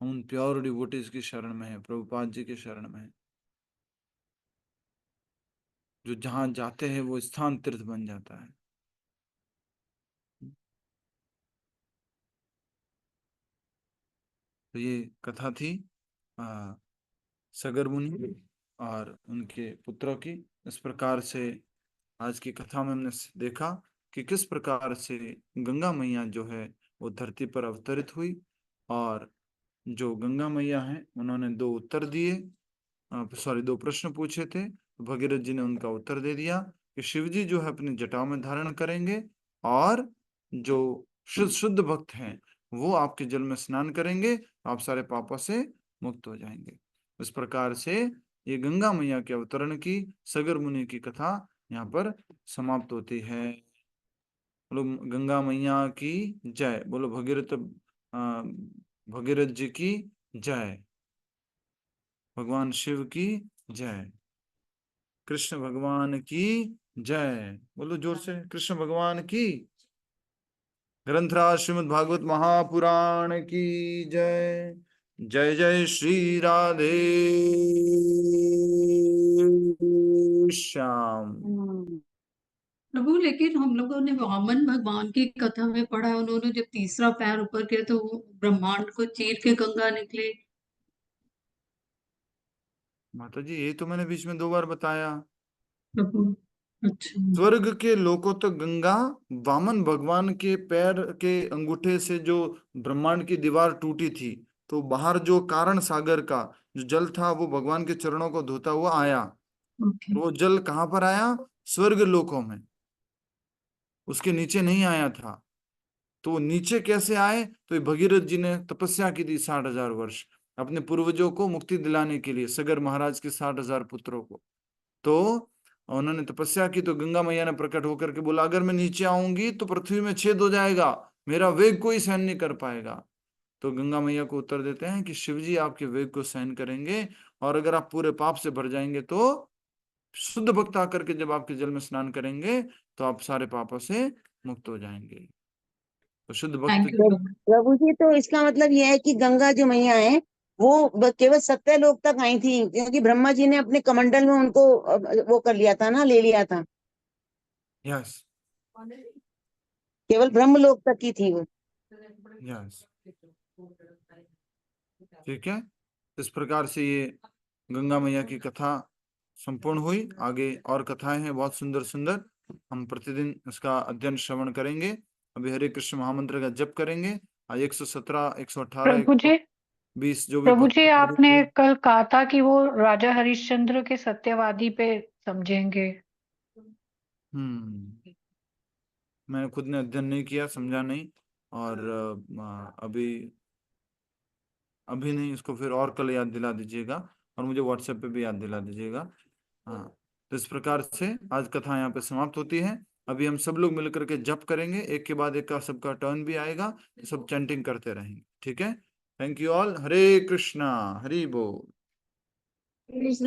हम उन प्योर डिवोटीज की शरण में है, प्रभुपाद जी के शरण में है, जो जहां जाते हैं वो स्थान तीर्थ बन जाता है। तो ये कथा थी सगर मुनि और उनके पुत्रों की। इस प्रकार से आज की कथा में हमने देखा कि किस प्रकार से गंगा मैया जो है वो धरती पर अवतरित हुई, और जो गंगा मैया हैं उन्होंने दो उत्तर दिए, दो प्रश्न पूछे थे। तो भगीरथ जी ने उनका उत्तर दे दिया कि शिव जी जो है अपनी जटाओं में धारण करेंगे, और जो शुद्ध शुद्ध भक्त हैं वो आपके जल में स्नान करेंगे, आप सारे पापों से मुक्त हो जाएंगे। इस प्रकार से ये गंगा मैया के अवतरण की सगर मुनि की कथा यहाँ पर समाप्त होती है। बोलो गंगा मैया की जय, बोलो भगीरथ जी की जय, भगवान शिव की जय, कृष्ण भगवान की जय। बोलो जोर से, कृष्ण भगवान की। ग्रंथराज श्रीमद् भागवत महापुराण की जय। जय जय श्री राधे श्याम। प्रभु, लेकिन हम लोगों ने वामन भगवान की कथा में पढ़ा, उन्होंने जब तीसरा पैर ऊपर किया तो वो ब्रह्मांड को चीर के गंगा निकले। माता जी ये तो मैंने बीच में 2 बार बताया। प्रभु, अच्छा। स्वर्ग के लोकों तक गंगा वामन भगवान के पैर के अंगूठे से जो ब्रह्मांड की दीवार टूटी थी, तो बाहर जो कारण सागर का जो जल था वो भगवान के चरणों को धोता हुआ आया। ओके। वो जल कहाँ पर आया? स्वर्ग लोकों में, उसके नीचे नहीं आया था। तो वो नीचे कैसे आए? तो ये भगीरथ जी ने तपस्या की थी 60,000 वर्ष अपने पूर्वजों को मुक्ति दिलाने के लिए, सगर महाराज के 60,000 पुत्रों को। तो उन्होंने तपस्या की, तो गंगा मैया ने प्रकट होकर के बोला, अगर मैं नीचे आऊंगी तो पृथ्वी में छेद हो जाएगा, मेरा वेग कोई सहन नहीं कर पाएगा। तो गंगा मैया को उत्तर देते हैं कि शिव जी आपके वेग को सहन करेंगे, और अगर आप पूरे पाप से भर जाएंगे तो शुद्ध भक्त आकर के जब आपके जल में स्नान करेंगे तो आप सारे पापों से मुक्त हो जाएंगे। तो शुद्ध भक्त थैंक यू तो प्रभु। प्रभु जी, तो इसका मतलब यह है कि गंगा जो मैया है वो केवल सत्य लोक तक आई थी, क्योंकि ब्रह्मा जी ने अपने कमंडल में उनको वो कर लिया था ना, ले लिया था। यस केवल ब्रह्म लोक तक की थी वो। यस, ठीक है। इस प्रकार से ये गंगा मैया की कथा संपूर्ण हुई। आगे और कथाएं हैं बहुत सुंदर सुंदर, हम प्रतिदिन इसका अध्ययन श्रवण करेंगे। अभी हरे कृष्ण महामंत्र का जप करेंगे। आज 117, 118, प्रभु जी 120 जो भी प्रभु भक्त जी, जुड़े आपने हुए। कल कहा था कि वो राजा हरिश्चंद्र के सत्यवादी पे समझेंगे। हम्म मैंने खुद ने अध्ययन नहीं किया, समझा नहीं, और अभी नहीं, इसको फिर और कल याद दिला दीजिएगा, और मुझे व्हाट्सएप पे भी याद दिला दीजिएगा। हाँ, तो इस प्रकार से आज कथा यहाँ पे समाप्त होती है। अभी हम सब लोग मिलकर के जप करेंगे, एक के बाद एक का सबका टर्न भी आएगा, सब चैंटिंग करते रहेंगे, ठीक है। Thank you all. Hare Krishna, Hari बोल। कृष्ण